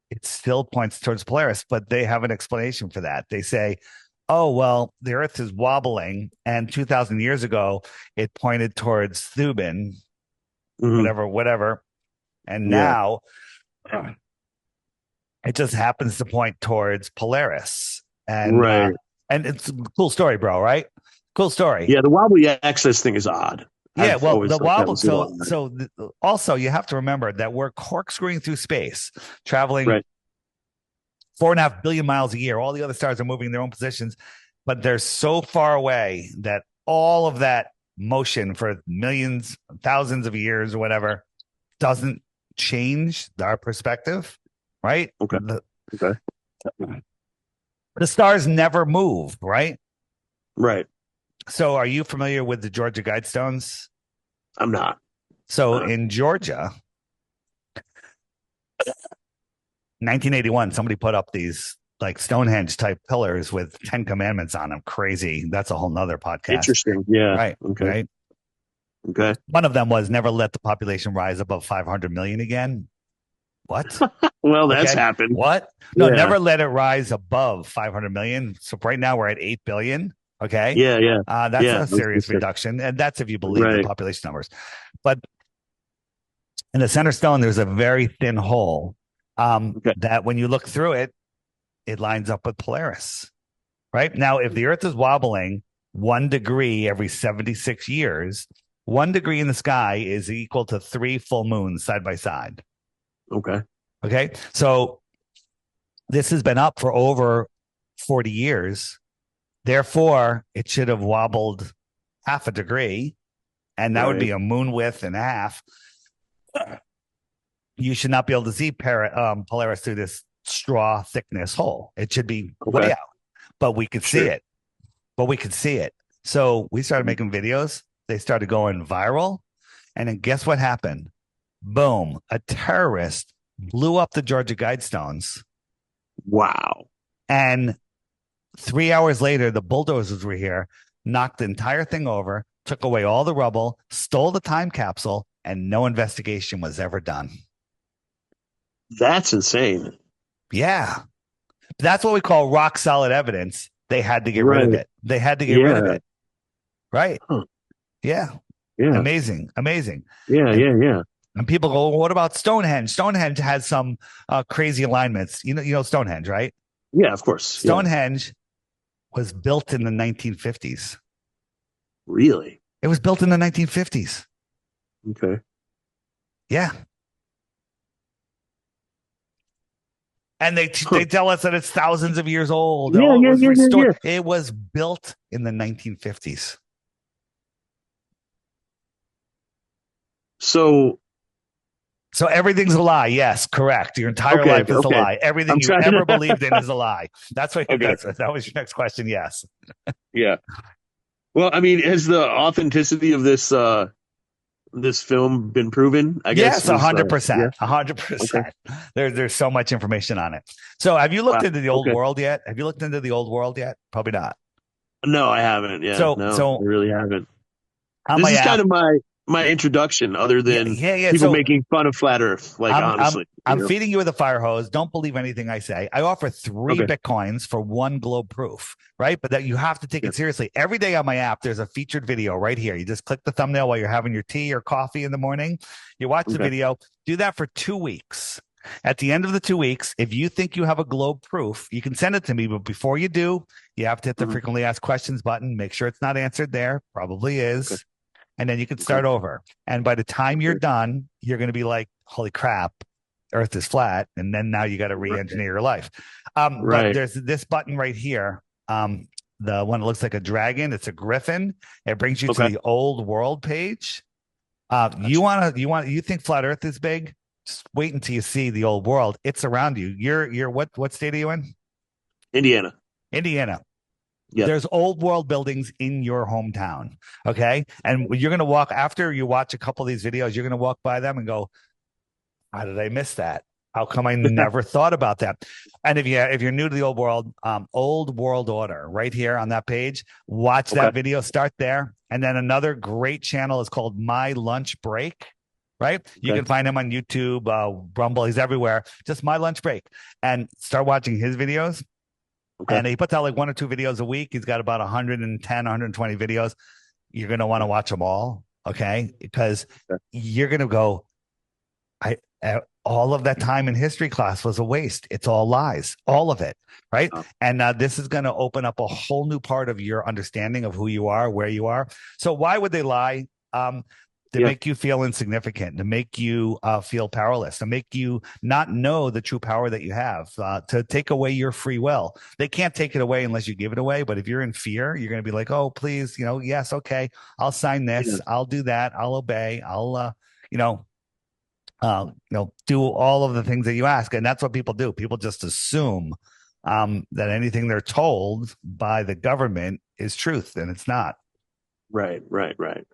it still points towards Polaris, but they have an explanation for that. They say, oh, well, the Earth is wobbling, and 2,000 years ago, it pointed towards Thuban, whatever. And now it just happens to point towards Polaris. And, and it's a cool story, bro, right? Cool story. Yeah, the wobbly axis thing is odd. Yeah, well, the wobble. Also, you have to remember that we're corkscrewing through space, traveling 4.5 billion miles a year. All the other stars are moving in their own positions, but they're so far away that all of that motion for millions, thousands of years or whatever doesn't change our perspective, right? The stars never move, right? Right. So are you familiar with the Georgia Guidestones? I'm not. So in Georgia, 1981, somebody put up these like Stonehenge type pillars with 10 commandments on them. Crazy. That's a whole nother podcast. Interesting. Yeah. Right. Okay. One of them was never let the population rise above 500 million again. What? Well, that's happened. What? No, never let it rise above 500 million. So right now we're at 8 billion. Okay. Yeah. That's a serious reduction. And that's if you believe the population numbers. But in the center stone, there's a very thin hole that when you look through it, it lines up with Polaris. Right. Now, if the Earth is wobbling 1 degree every 76 years, 1 degree in the sky is equal to 3 full moons side by side. Okay. So this has been up for over 40 years. Therefore, it should have wobbled 0.5 degree, and that would be a moon width and a half. You should not be able to see Polaris through this straw thickness hole. It should be way out, but we could see it. So we started making videos. They started going viral. And then guess what happened? Boom. A terrorist blew up the Georgia Guidestones. Wow. And 3 hours later, the bulldozers were here, knocked the entire thing over, took away all the rubble, stole the time capsule, and no investigation was ever done. That's insane. Yeah. That's what we call rock solid evidence. They had to get rid of it. They had to get rid of it. Right. Huh. Yeah. Amazing. Yeah. And people go, well, what about Stonehenge? Stonehenge has some crazy alignments. You know Stonehenge, right? Yeah, of course. Stonehenge was built in the 1950s. Really? It was built in the 1950s. Okay. Yeah. And they tell us that it's thousands of years old. It was built in the 1950s. So everything's a lie. Yes, correct. Your entire okay, life is a okay. lie. Everything I'm you trying ever to. believed in is a lie. That's what Okay, that was your next question. Yes. yeah. Well, I mean, has the authenticity of this film been proven? I guess Yes, was 100%. yeah. A hundred Okay. percent. There's so much information on it. So have you looked Wow. into the old Okay. world yet? Have you looked into the old world yet? Probably not. No, I haven't. Yeah, So no, I so really haven't. on This my is kind app, of my introduction, other yeah, than yeah, yeah. people So making fun of flat Earth. Like I'm I'm honestly, I'm feeding you with a fire hose. Don't believe anything I say. I offer three Okay. Bitcoins for one globe proof, right? But that you have to take Yeah. it seriously. Every day on my app, there's a featured video right here. You just click the thumbnail while you're having your tea or coffee in the morning. You watch the Okay. video. Do that for 2 weeks. At the end of the 2 weeks, if you think you have a globe proof, you can send it to me. But before you do, you have to hit the Mhm. frequently asked questions button. Make sure it's not answered there. Probably Okay. is. And then you can Okay. start over. And by the time you're Okay. done, you're going to be like, holy crap, Earth is flat. And then now you got to Right. re-engineer your life. But Right. there's this button right here. The one that looks like a dragon. It's a griffin. It brings you to Okay. the old world page. Gotcha. You think flat Earth is big? Just wait until you see the old world. It's around you. You're what state are you in? Indiana. Indiana. Yeah. There's old world buildings in your hometown. Okay. And you're going to walk after you watch a couple of these videos, you're going to walk by them and go, how did I miss that? How come I never thought about that? And if you're new to the old world order right here on that page, watch Okay. that video, start there. And then another great channel is called My Lunch Break. Right. You Okay. can find him on YouTube, Rumble. He's everywhere. Just My Lunch Break and start watching his videos. Okay. And he puts out like 1 or 2 videos a week. He's got about 110, 120 videos. You're going to want to watch them all. Okay. Because Okay. you're going to go, all of that time in history class was a waste. It's all lies, all of it. Right. Oh. And this is going to open up a whole new part of your understanding of who you are, where you are. So why would they lie? To Yeah. make you feel insignificant, to make you feel powerless, to make you not know the true power that you have, to take away your free will. They can't take it away unless you give it away. But if you're in fear, you're going to be like, oh, please, yes, okay, I'll sign this, Yeah. I'll do that, I'll obey, I'll, do all of the things that you ask. And that's what people do. People just assume that anything they're told by the government is truth, and it's not. Right. Right. Right.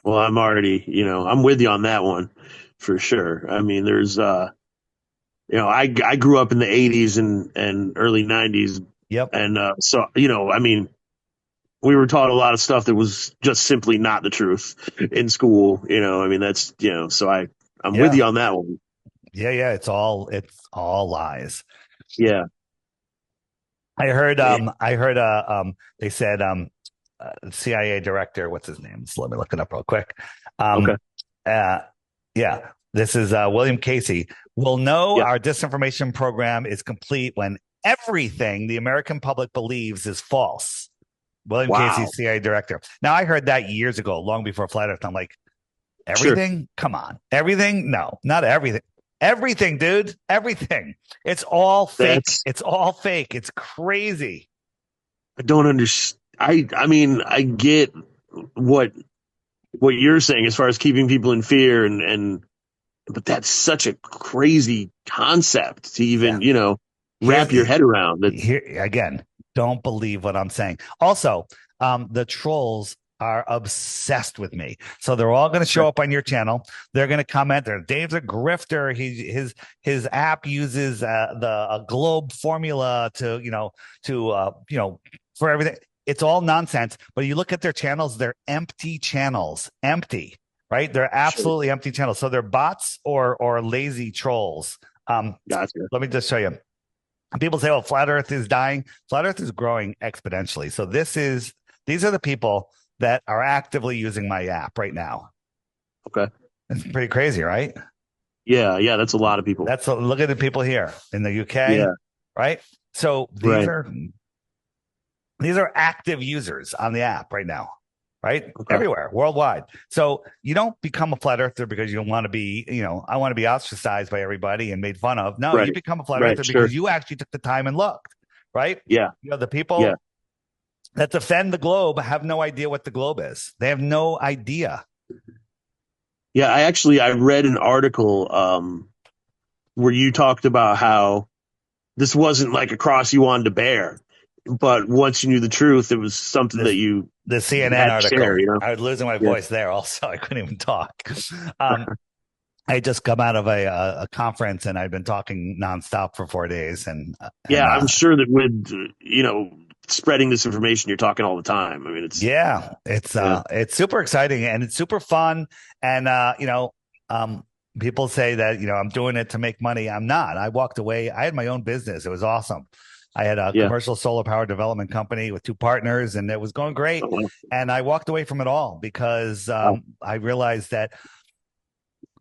Well, I'm with you on that one for sure. I mean, I grew up in the 80s and early 90s. Yep. And so, I mean, we were taught a lot of stuff that was just simply not the truth in school. I mean, that's, so I'm with Yeah. you on that one. Yeah. It's all lies. Yeah. I heard they said CIA director, what's his name? So let me look it up real quick. Okay. Yeah, this is William Casey. We'll know Yeah. our disinformation program is complete when everything the American public believes is false. William Wow. Casey, CIA director. Now, I heard that years ago, long before Flat Earth. I'm like, everything? Sure. Come on. Everything? No, not everything. Everything, dude. Everything. It's all fake. It's all fake. It's crazy. I don't understand. I mean, I get what you're saying as far as keeping people in fear but that's such a crazy concept to even, wrap your head around. Here again, don't believe what I'm saying. Also, the trolls are obsessed with me. So they're all going to show up on your channel. They're going to comment. Dave's a grifter. His app uses a globe formula to for everything. It's all nonsense. But you look at their channels, they're empty channels, empty, right? They're absolutely empty channels. So they're bots or lazy trolls. Gotcha. Let me just show you. People say, "Oh, flat Earth is dying." Flat Earth is growing exponentially. So these are the people that are actively using my app right now. Okay. It's pretty crazy, right? Yeah, that's a lot of people. Look at the people here in the UK, right? So these are active users on the app right now, right? Okay. Everywhere, worldwide. So you don't become a flat earther because you want to be, I want to be ostracized by everybody and made fun of. No, you become a flat earther because you actually took the time and looked, right? Yeah. The people that defend the globe have no idea what the globe is. They have no idea. Yeah, I read an article where you talked about how this wasn't like a cross you wanted to bear, but once you knew the truth, it was something that This you the CNN had to article. share. You know? I was losing my Yeah, voice there. Also, I couldn't even talk. I just come out of a conference and I've been talking nonstop for 4 days, yeah. I'm sure that with spreading this information, you're talking all the time. I mean, yeah, yeah, it's super exciting and it's super fun. And um, people say that I'm doing it to make money. I'm not. I walked away. I had my own business. It was awesome. I had a yeah. commercial solar power development company with two partners, and it was going great. Oh, And I walked away from it all because wow. I realized that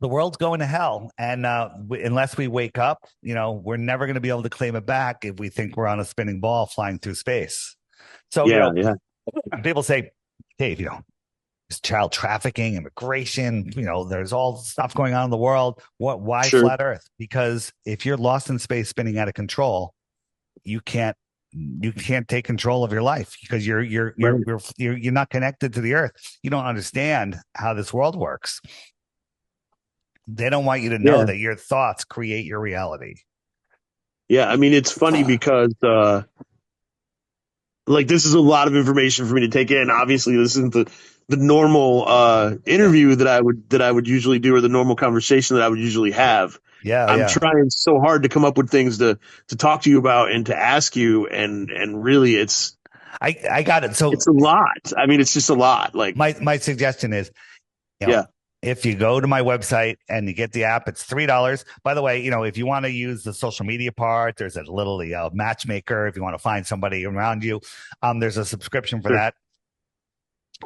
the world's going to hell, and unless we wake up, we're never going to be able to claim it back if we think we're on a spinning ball flying through space. So, Yeah, yeah, people say, Dave, there's child trafficking, immigration, there's all stuff going on in the world. Why sure. flat Earth? Because if you're lost in space, spinning out of control, you can't take control of your life because Right. you're not connected to the Earth. You don't understand how this world works. They don't want you to know Yeah, that your thoughts create your reality. yeah. I mean, it's funny because like this is a lot of information for me to take in. Obviously, this isn't the normal Yeah, interview that I would usually do or the normal conversation that I would usually have. yeah, I'm yeah. trying so hard to come up with things to talk to you about and to ask you, and really I got it. it's So a lot. I mean, it's just a lot. Like, my suggestion is, you know, yeah, if you go to my website and you get the app, it's $3. By the way, if you want to use the social media part, there's a little matchmaker. If you want to find somebody around you, there's a subscription for sure, that.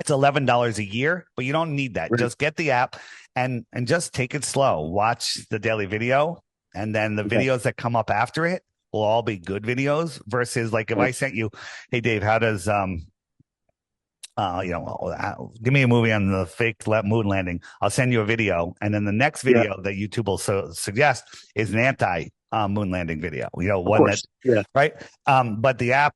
It's $11 a year, but you don't need that. right, Just get the app and just take it slow. Watch the daily video, and then the okay, videos that come up after it will all be good videos. Versus like if right, I sent you, hey Dave, how does give me a movie on the fake moon landing. I'll send you a video, and then the next yeah, video that YouTube will suggest is an anti moon landing video. of One that course, yeah, right. But the app,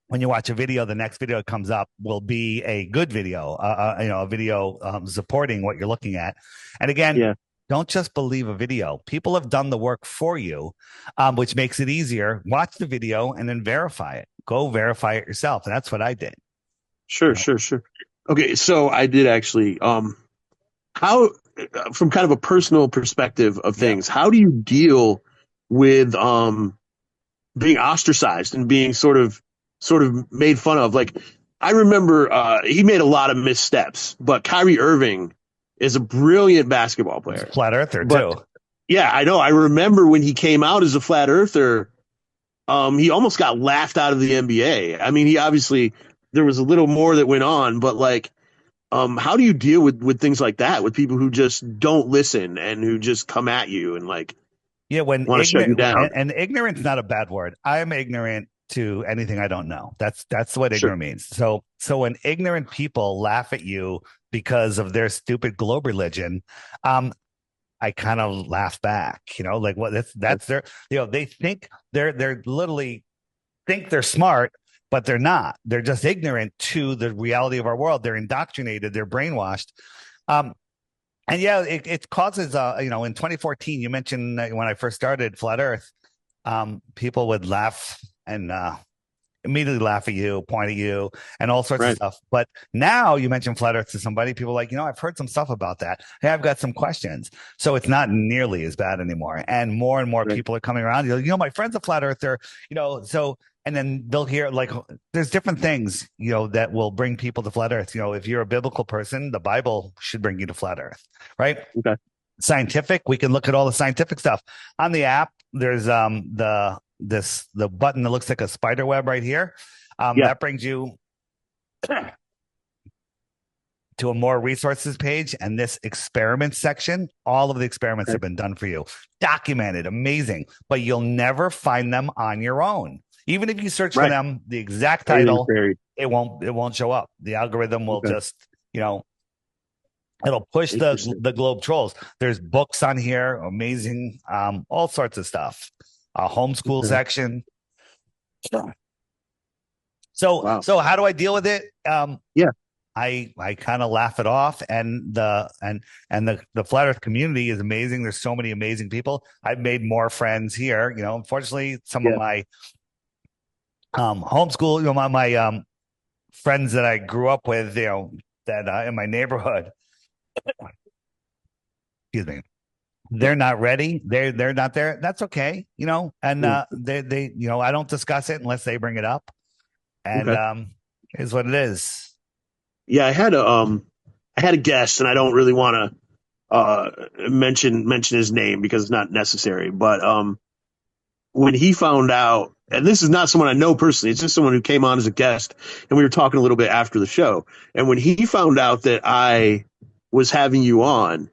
when you watch a video, the next video that comes up will be a good video, a video supporting what you're looking at. And again, yeah, don't just believe a video. People have done the work for you, which makes it easier. Watch the video and then verify it. Go verify it yourself. And that's what I did. sure, sure, sure. Okay, so I did actually. How, from kind of a personal perspective of Yeah. things, how do you deal with being ostracized and being sort of made fun of? Like, I remember he made a lot of missteps, but Kyrie Irving is a brilliant basketball It's a player. flat earther But too. yeah, I know. I remember when he came out as a flat earther, he almost got laughed out of the NBA. I mean, he obviously there was a little more that went on, but like, how do you deal with things like that, with people who just don't listen and who just come at you and like Yeah, when want to shut you ignorant down? and ignorance not a bad word. I am ignorant to anything I don't know. That's what Sure. ignorant means. So when ignorant people laugh at you because of their stupid globe religion, I kind of laugh back. Like what that's their they think they're literally think they're smart, but they're not. They're just ignorant to the reality of our world. They're indoctrinated. They're brainwashed. Um, and yeah, it causes, in 2014, you mentioned when I first started Flat Earth, people would laugh and immediately laugh at you, point at you, and all sorts of Right. stuff. But now you mention Flat Earth to somebody, people are like, I've heard some stuff about that. Hey, I've got some questions. So it's not nearly as bad anymore. And more Right. people are coming around. My friend's a Flat Earther, so. And then they'll hear there's different things, that will bring people to flat earth. If you're a biblical person, the Bible should bring you to flat earth, right? Okay. Scientific, we can look at all the scientific stuff on the app. There's the button that looks like a spider web right here. Yeah. That brings you to a more resources page, and this experiment section, all of the experiments Okay. have been done for you, documented, amazing, but you'll never find them on your own. Even if you search for Right. them, the exact Everything's title, buried. it won't show up. The algorithm will Okay. just, it'll push Interesting. the globe trolls. There's books on here, amazing, all sorts of stuff. A homeschool Okay. section. So Wow. so how do I deal with it? Yeah. I kind of laugh it off, and the flat Earth community is amazing. There's so many amazing people. I've made more friends here. Unfortunately, some of my homeschool, my friends that I grew up with, that in my neighborhood, excuse me, they're not ready. They're not there. That's okay, and they I don't discuss it unless they bring it up, and is what it is. Yeah, I had a guest, and I don't really want to mention his name because it's not necessary. But when he found out, and this is not someone I know personally, it's just someone who came on as a guest, and we were talking a little bit after the show. And when he found out that I was having you on,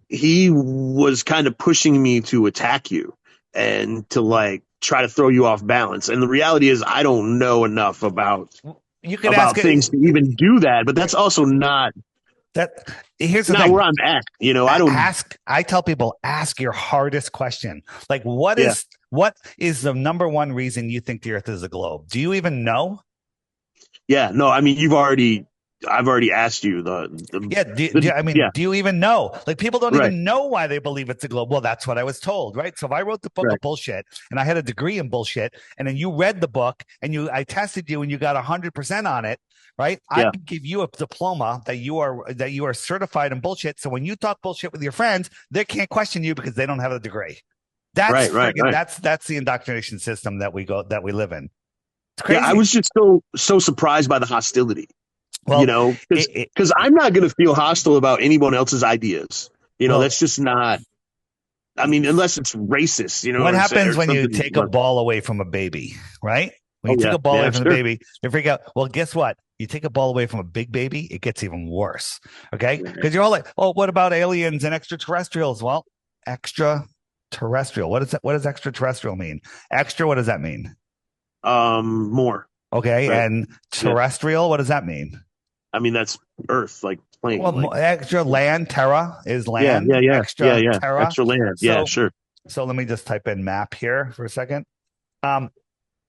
he was kind of pushing me to attack you and to try to throw you off balance. And the reality is, I don't know enough about things to even do that, but that's also not here's the not thing. where I'm at. I don't I tell people, ask your hardest question. Like, what is the number one reason you think the Earth is a globe? Do you even know? Yeah, no, I mean, I've already asked you do you even know? Like, people don't even know why they believe it's a globe. Well, that's what I was told, right? So if I wrote the book of bullshit and I had a degree in bullshit, and then you read the book and I tested you and you got 100% on it, right? I can give you a diploma that you are certified in bullshit. So when you talk bullshit with your friends, they can't question you because they don't have a degree. That's right. That's the indoctrination system that we live in. It's crazy. Yeah, I was just so surprised by the hostility. Well, because I'm not going to feel hostile about anyone else's ideas. That's just not. I mean, unless it's racist. What happens when you take a ball away from a baby, right? When you take a ball away from the baby, they freak out. Well, guess what? You take a ball away from a big baby, it gets even worse. Okay, because you're all like, "Oh, what about aliens and extraterrestrials?" Well, extraterrestrial. What does extraterrestrial mean? Extra. What does that mean? More. Okay, right. And terrestrial. What does that mean? I mean, that's Earth, like plane. Well, extra land, terra is land. Yeah. Extra terra. Extra land. Yeah, sure. So let me just type in map here for a second. And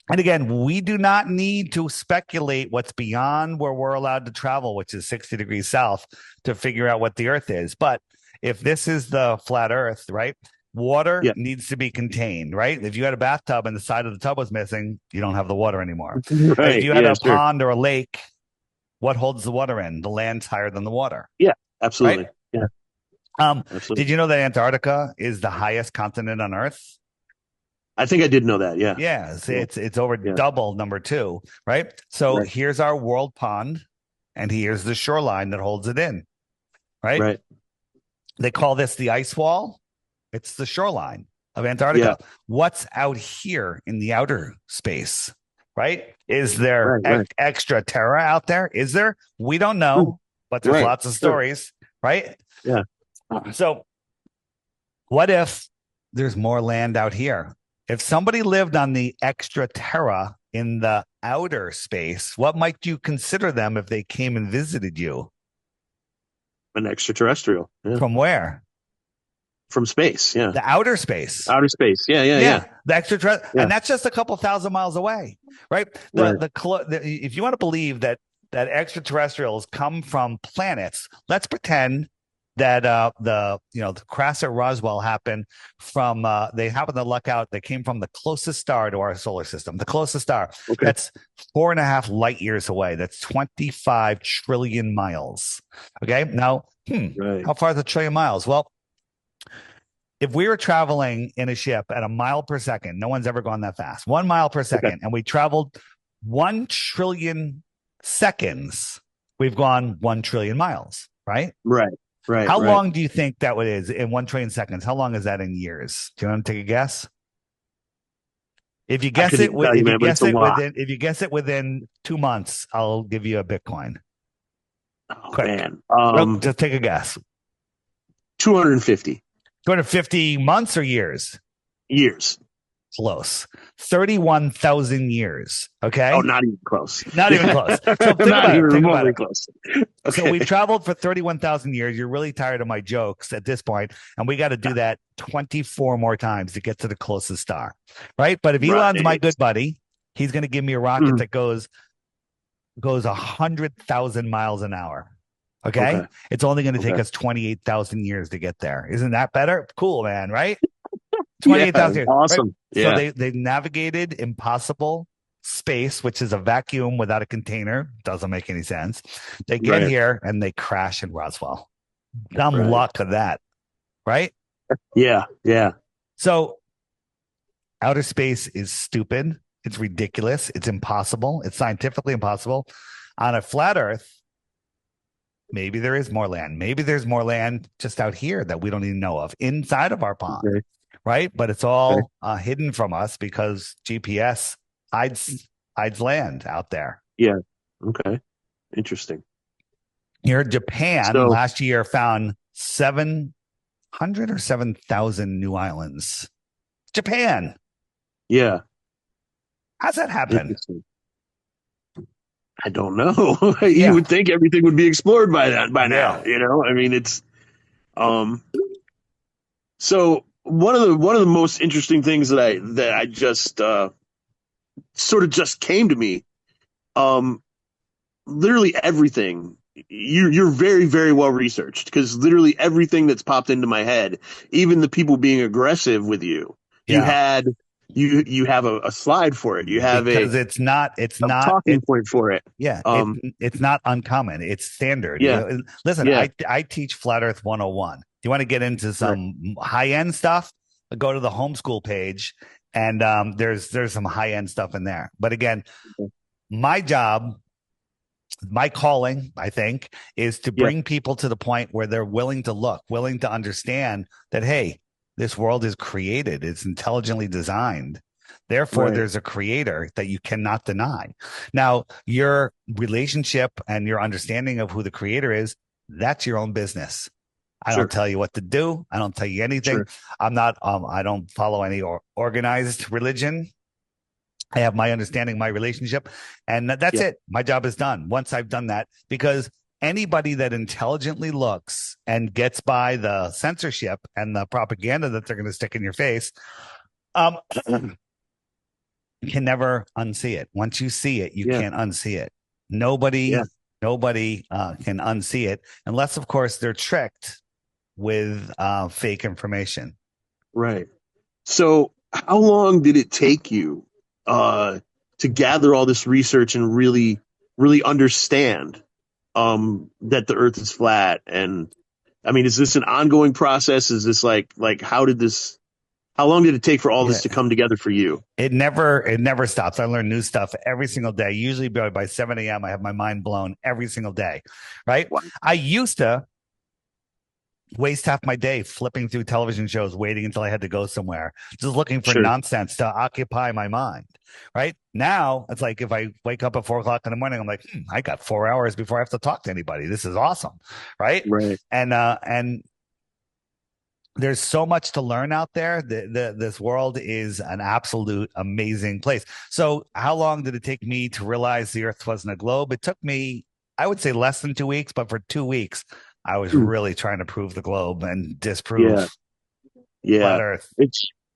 again, we do not need to speculate what's beyond where we're allowed to travel, which is 60 degrees south, to figure out what the Earth is. But if this is the flat Earth, right? Water needs to be contained, right? If you had a bathtub and the side of the tub was missing, you don't have the water anymore. Right. If you had a pond or a lake, what holds the water in? The land's higher than the water. Yeah, absolutely. Right? Yeah. Absolutely. Did you know that Antarctica is the highest continent on Earth? I think I did know that. Yeah. Yeah. It's over double number 2, right? So here's our world pond, and here's the shoreline that holds it in, right? Right. They call this the ice wall. It's the shoreline of Antarctica. Yeah. What's out here in the outer space? Right? Is there extra terra out there? Is there? We don't know, but there's lots of stories, right? Yeah. So what if there's more land out here? If somebody lived on the extra terra in the outer space, what might you consider them if they came and visited you? An extraterrestrial. Yeah. From where? From space, yeah. The outer space. Outer space, yeah. The extraterrestrial, and that's just a couple thousand miles away, right? If you want to believe that extraterrestrials come from planets, let's pretend that the Crasset Roswell happened from they happened to luck out. They came from the closest star to our solar system, the closest star. Okay. That's 4.5 light years away. That's 25 trillion miles. Okay, now how far is a trillion miles? Well, if we were traveling in a ship at a mile per second, no one's ever gone that fast, 1 mile per second, and we traveled 1 trillion seconds, we've gone 1 trillion miles, right? Right. How long do you think that is in 1 trillion seconds? How long is that in years? Do you want to take a guess? If you guess if you guess it within 2 months, I'll give you a Bitcoin. Oh, quick. Man. Just take a guess. 250. 250 months or years? Years. Close. 31,000 years. Okay. Oh, not even close. Not even close. So think about it. Think about it. Close. Okay. So we've traveled for 31,000 years. You're really tired of my jokes at this point, and we got to do that 24 more times to get to the closest star, right? But if Elon's my good buddy, he's going to give me a rocket that goes goes 100,000 miles an hour. Okay? It's only going to take us 28,000 years to get there. Isn't that better? Cool, man, right? 28,000 years. Awesome. Right? So they navigated impossible space, which is a vacuum without a container. Doesn't make any sense. They get here and they crash in Roswell. Dumb luck of that, right? Yeah. So outer space is stupid. It's ridiculous. It's impossible. It's scientifically impossible. On a flat Earth, maybe there is more land. Maybe there's more land just out here that we don't even know of inside of our pond, right? But it's all hidden from us because GPS hides land out there. Yeah. Okay. Interesting. Here, Japan last year found 700 or 7,000 new islands. Japan. Yeah. How's that happen? I don't know. You would think everything would be explored by now. You know, I mean, it's so one of the most interesting things that I just sort of just came to me. Literally everything. You're very, very well researched, because literally everything that's popped into my head, even the people being aggressive with you, you have a slide for it. You have it's not talking point for it. Yeah. It's not uncommon. It's standard. Yeah. You know, listen, I teach Flat Earth 101. Do you want to get into some high end stuff? Go to the homeschool page, and there's some high end stuff in there. But again, my job, my calling, I think, is to bring people to the point where they're willing to look, willing to understand that, hey, this world is created. It's intelligently designed. Therefore, there's a creator that you cannot deny. Now, your relationship and your understanding of who the creator is, that's your own business. I don't tell you what to do. I don't tell you anything. I'm not, I don't follow any organized religion. I have my understanding, my relationship, and that's it. My job is done once I've done that, because anybody that intelligently looks and gets by the censorship and the propaganda that they're going to stick in your face, can never unsee it. Once you see it, you can't unsee it. Nobody can unsee it, unless, of course, they're tricked with fake information. Right. So how long did it take you to gather all this research and really understand that the Earth is flat? And I mean, is this an ongoing process? Is this like how long did it take for all this to come together for you? It never stops. I learn new stuff every single day. Usually by 7 a.m. I have my mind blown every single day. Right. Wow. I used to waste half my day flipping through television shows, waiting until I had to go somewhere, just looking for nonsense to occupy my mind. Right now, it's like if I wake up at 4 o'clock in the morning, I'm like, I got 4 hours before I have to talk to anybody. This is awesome. Right. And there's so much to learn out there. This world is an absolute amazing place. So how long did it take me to realize the Earth wasn't a globe? It took me, I would say, less than 2 weeks, but for 2 weeks, I was really trying to prove the globe and disprove flat Earth.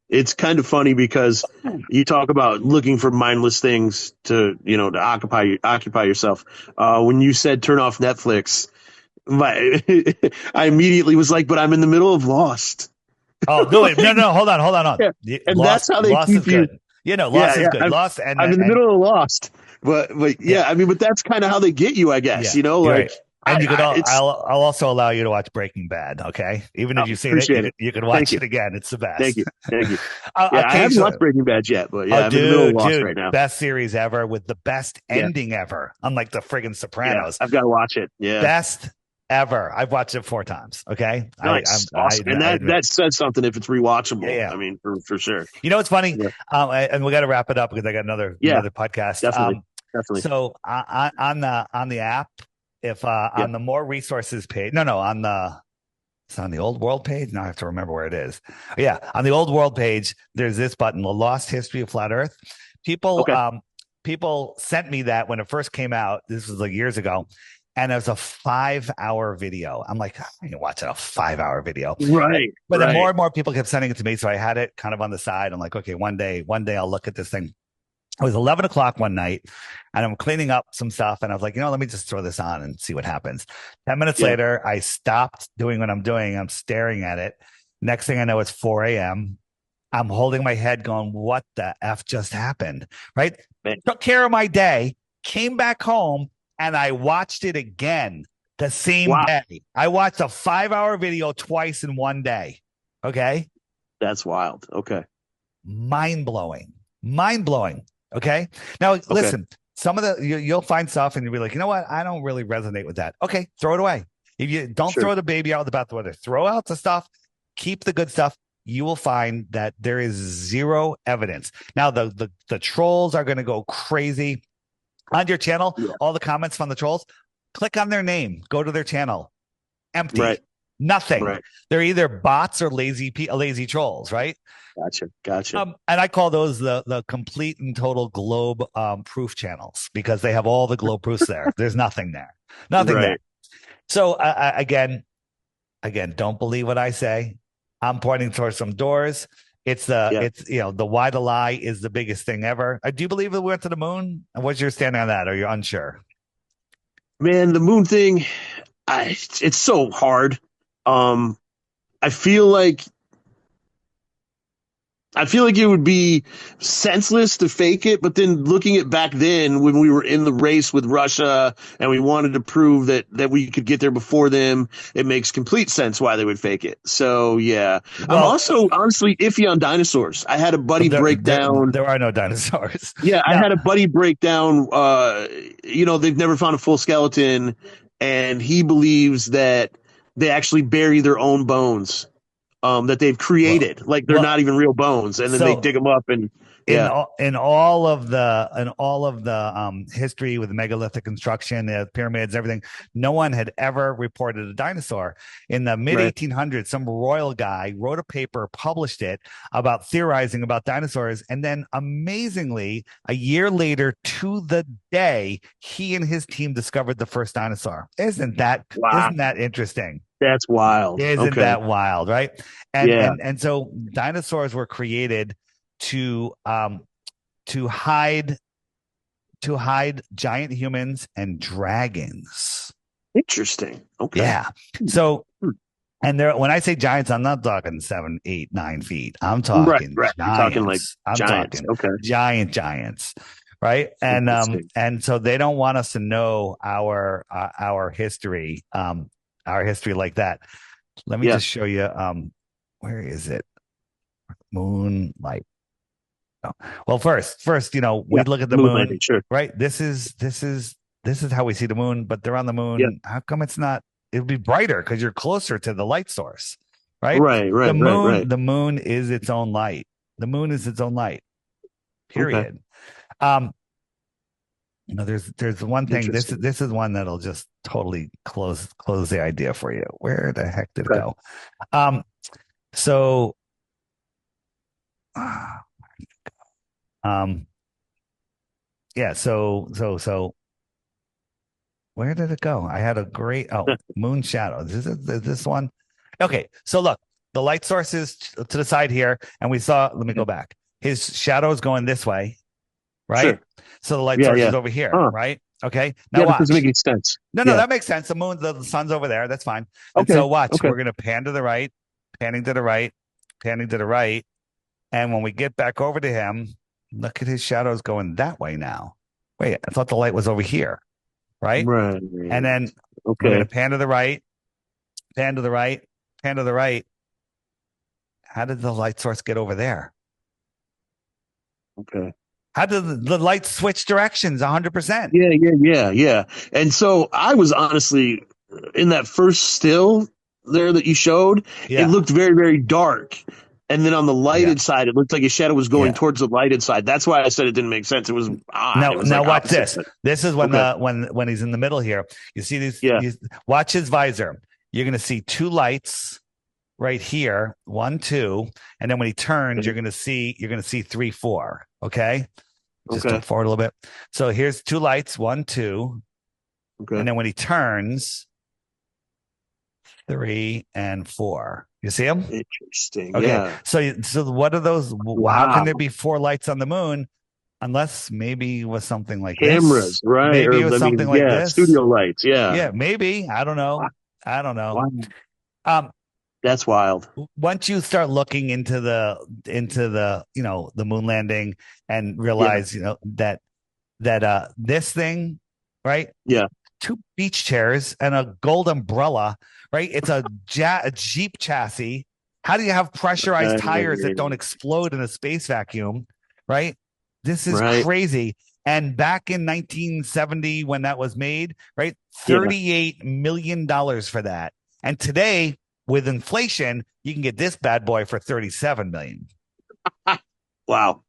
It's kind of funny because you talk about looking for mindless things to occupy yourself. When you said turn off Netflix, I immediately was like, but I'm in the middle of Lost. Oh, no, wait, no, hold on. Yeah. And Lost, that's how they keep you. Lost is good. Lost, and I'm in the middle of Lost, but I mean, but that's kind of how they get you, I guess. Right. And I'll also allow you to watch Breaking Bad. Okay, even if you've seen it, you can watch it again. It's the best. Thank you. I haven't watched Breaking Bad yet, but I'm in the middle of Lost right now. Best series ever with the best ending ever. Unlike the friggin' Sopranos. I've got to watch it. Yeah, best ever. I've watched it 4 times. Okay, nice. Awesome. And that says something if it's rewatchable. Yeah. I mean, for sure. You know, it's funny, and we got to wrap it up because I got another podcast. Definitely. So on the app. If on the more resources page, it's on the old world page. Now I have to remember where it is. Yeah, on the old world page, there's this button, the Lost History of Flat Earth. People sent me that when it first came out. This was like years ago, and it was a 5-hour video. I'm like, I ain't watching a 5-hour video, right? But then more and more people kept sending it to me, so I had it kind of on the side. I'm like, okay, one day I'll look at this thing. It was 11 o'clock one night, and I'm cleaning up some stuff, and I was like, let me just throw this on and see what happens. 10 minutes later, I stopped doing what I'm doing. I'm staring at it. Next thing I know, it's 4 a.m. I'm holding my head going, what the F just happened? Right? Man. Took care of my day, came back home, and I watched it again the same day. I watched a 5-hour video twice in one day. Okay? That's wild. Okay. Mind-blowing. Okay. Now, listen, some of you'll find stuff and you'll be like, you know what? I don't really resonate with that. Okay. Throw it away. If you don't throw the baby out with the bathwater, throw out the stuff, keep the good stuff. You will find that there is zero evidence. Now, the trolls are going to go crazy on your channel. Yeah. All the comments from the trolls, click on their name, go to their channel. Empty. Right. Nothing. Right. They're either bots or lazy trolls, right? Gotcha. And I call those the complete and total globe proof channels because they have all the globe proofs there. There's nothing there. Nothing there. So again, don't believe what I say. I'm pointing towards some doors. It's the why the lie is the biggest thing ever. Do you believe that we went to the moon? And what's your standing on that? Or you're unsure? Man, the moon thing, it's so hard. I feel like it would be senseless to fake it, but then looking at back then when we were in the race with Russia and we wanted to prove that we could get there before them, it makes complete sense why they would fake it. So, yeah. Well, I'm also honestly iffy on dinosaurs. I had a buddy break down. There are no dinosaurs. Yeah, I had a buddy break down, they've never found a full skeleton, and he believes that they actually bury their own bones. That they've created, like they're not even real bones, and then they dig them up and in all of the history with the megalithic construction, the pyramids, everything, no one had ever reported a dinosaur. In the mid 1800s, some royal guy wrote a paper, published it about theorizing about dinosaurs, and then amazingly, a year later to the day, he and his team discovered the first dinosaur. Isn't that interesting? That's wild. Isn't that wild, right? And so dinosaurs were created to hide giant humans and dragons. Interesting. Okay. Yeah. So and when I say giants, I'm not talking 7, 8, 9 feet. I'm talking giants. I'm talking giants. Right. And so they don't want us to know our history. Our history like that. Let me just show you. Where is it? Moonlight. Oh. Well, first, we look at the moon, landing, right? This is how we see the moon, but they're on the moon. Yeah. How come it's not? It would be brighter because you're closer to the light source, right? Right. The moon is its own light. The moon is its own light. Period. Okay. There's one thing. This is one that'll just totally close the idea for you. Where the heck did it go? So where did it go? I had a great moon shadow. Is this one? Okay, so look, the light source is to the side here, and we saw. Let me go back. His shadow is going this way, right? Sure. So the light source is over here, right? Okay. Now watch. That doesn't make sense. No, that makes sense. The sun's over there. That's fine. And so watch. Okay. We're going to pan to the right, panning to the right, panning to the right. And when we get back over to him, look at his shadows going that way now. Wait, I thought the light was over here, right? Right. And then we're going to pan to the right, pan to the right, pan to the right. How did the light source get over there? Okay. How did the light switch directions 100%? Yeah. And so I was honestly in that first still there that you showed, it looked very, very dark. And then on the lighted side, it looked like his shadow was going towards the lighted side. That's why I said it didn't make sense. It was odd. Now watch this. This is when when he's in the middle here. You see these? Watch his visor. You're going to see two lights right here, 1, 2, and then when he turns, you're going to see 3, 4. Okay. Just jump forward a little bit. So here's two lights, 1, 2. Okay. And then when he turns, 3 and 4. You see them? Interesting. Okay. Yeah. So what are those? Wow. How can there be 4 lights on the moon? Unless maybe it was something like cameras, this. right? Maybe Or it was something like this. studio lights. Yeah. Yeah, maybe. I don't know. I don't know. Wow. Um, That's wild. Once you start looking into the the moon landing and realize that this thing, right? Yeah. 2 beach chairs and a gold umbrella, right? It's a Jeep chassis. How do you have pressurized tires that don't explode in a space vacuum, right? This is crazy. And back in 1970, when that was made, right? $38 million for that. And today, with inflation, you can get this bad boy for 37 million. Wow.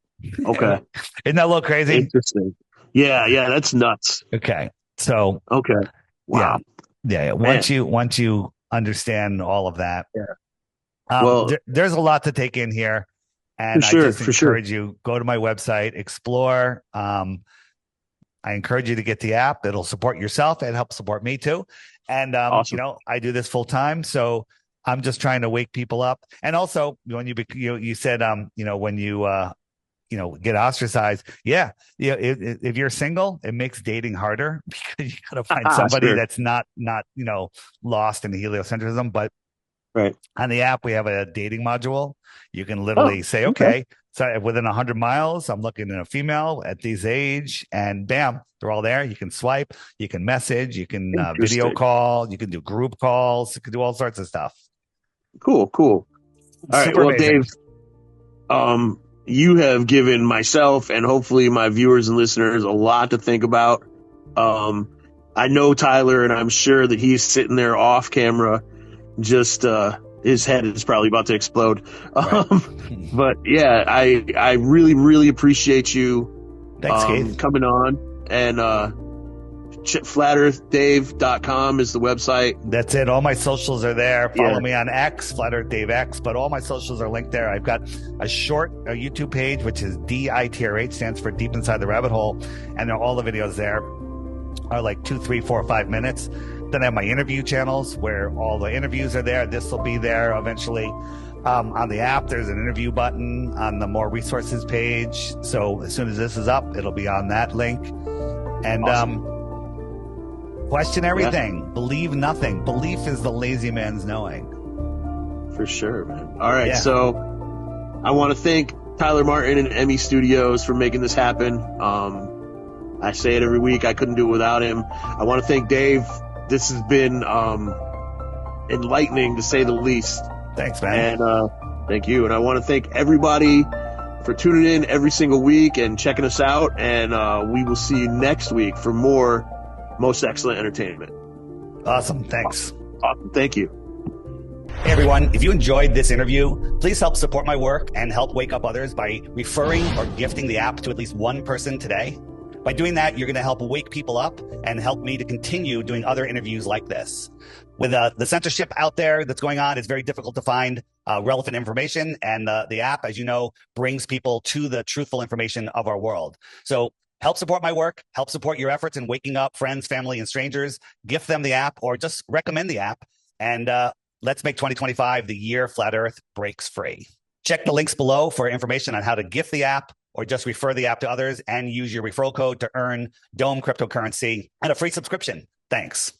Okay. Isn't that a little crazy? Interesting. Yeah, that's nuts. Okay. So wow. Yeah. Once you understand all of that, there's a lot to take in here. And I just encourage you, go to my website, explore. I encourage you to get the app. It'll support yourself. It helps support me too. And awesome. I do this full time, so I'm just trying to wake people up. And also, when you said when you get ostracized, if you're single, it makes dating harder because you got to find somebody that's not lost in heliocentrism. But on the app, we have a dating module. You can literally say, okay, so within 100 miles, I'm looking at a female at this age, and bam, they're all there. You can swipe, you can message, you can video call, you can do group calls, you can do all sorts of stuff. Cool. All right, well, amazing. Dave, you have given myself and hopefully my viewers and listeners a lot to think about. I know Tyler, and I'm sure that he's sitting there off camera, just his head is probably about to explode. But yeah, I really, really appreciate you coming on. And flatearthdave.com is the website. That's it. All my socials are there. Follow me on X, Flat Earth Dave X, but all my socials are linked there. I've got a short YouTube page, which is DITRH, stands for Deep Inside the Rabbit Hole. And all the videos there are like 2, 3, 4, 5 minutes. Then I have my interview channels where all the interviews are there. This will be there eventually. On the app, there's an interview button on the more resources page. So as soon as this is up, it'll be on that link. And question everything. Believe nothing. Belief is the lazy man's knowing. For sure, man. All right. So I want to thank Tyler Martin and Emmy Studios for making this happen. I say it every week. I couldn't do it without him. I want to thank Dave. This has been enlightening, to say the least. Thanks, man. And thank you. And I want to thank everybody for tuning in every single week and checking us out. And we will see you next week for more Most Excellent Entertainment. Awesome. Thanks. Awesome. Thank you. Hey, everyone. If you enjoyed this interview, please help support my work and help wake up others by referring or gifting the app to at least one person today. By doing that, you're going to help wake people up and help me to continue doing other interviews like this. With the censorship out there that's going on, it's very difficult to find relevant information. And the app, as you know, brings people to the truthful information of our world. So help support my work, help support your efforts in waking up friends, family, and strangers. Gift them the app or just recommend the app. And let's make 2025 the year Flat Earth breaks free. Check the links below for information on how to gift the app, or just refer the app to others and use your referral code to earn Dome cryptocurrency and a free subscription. Thanks.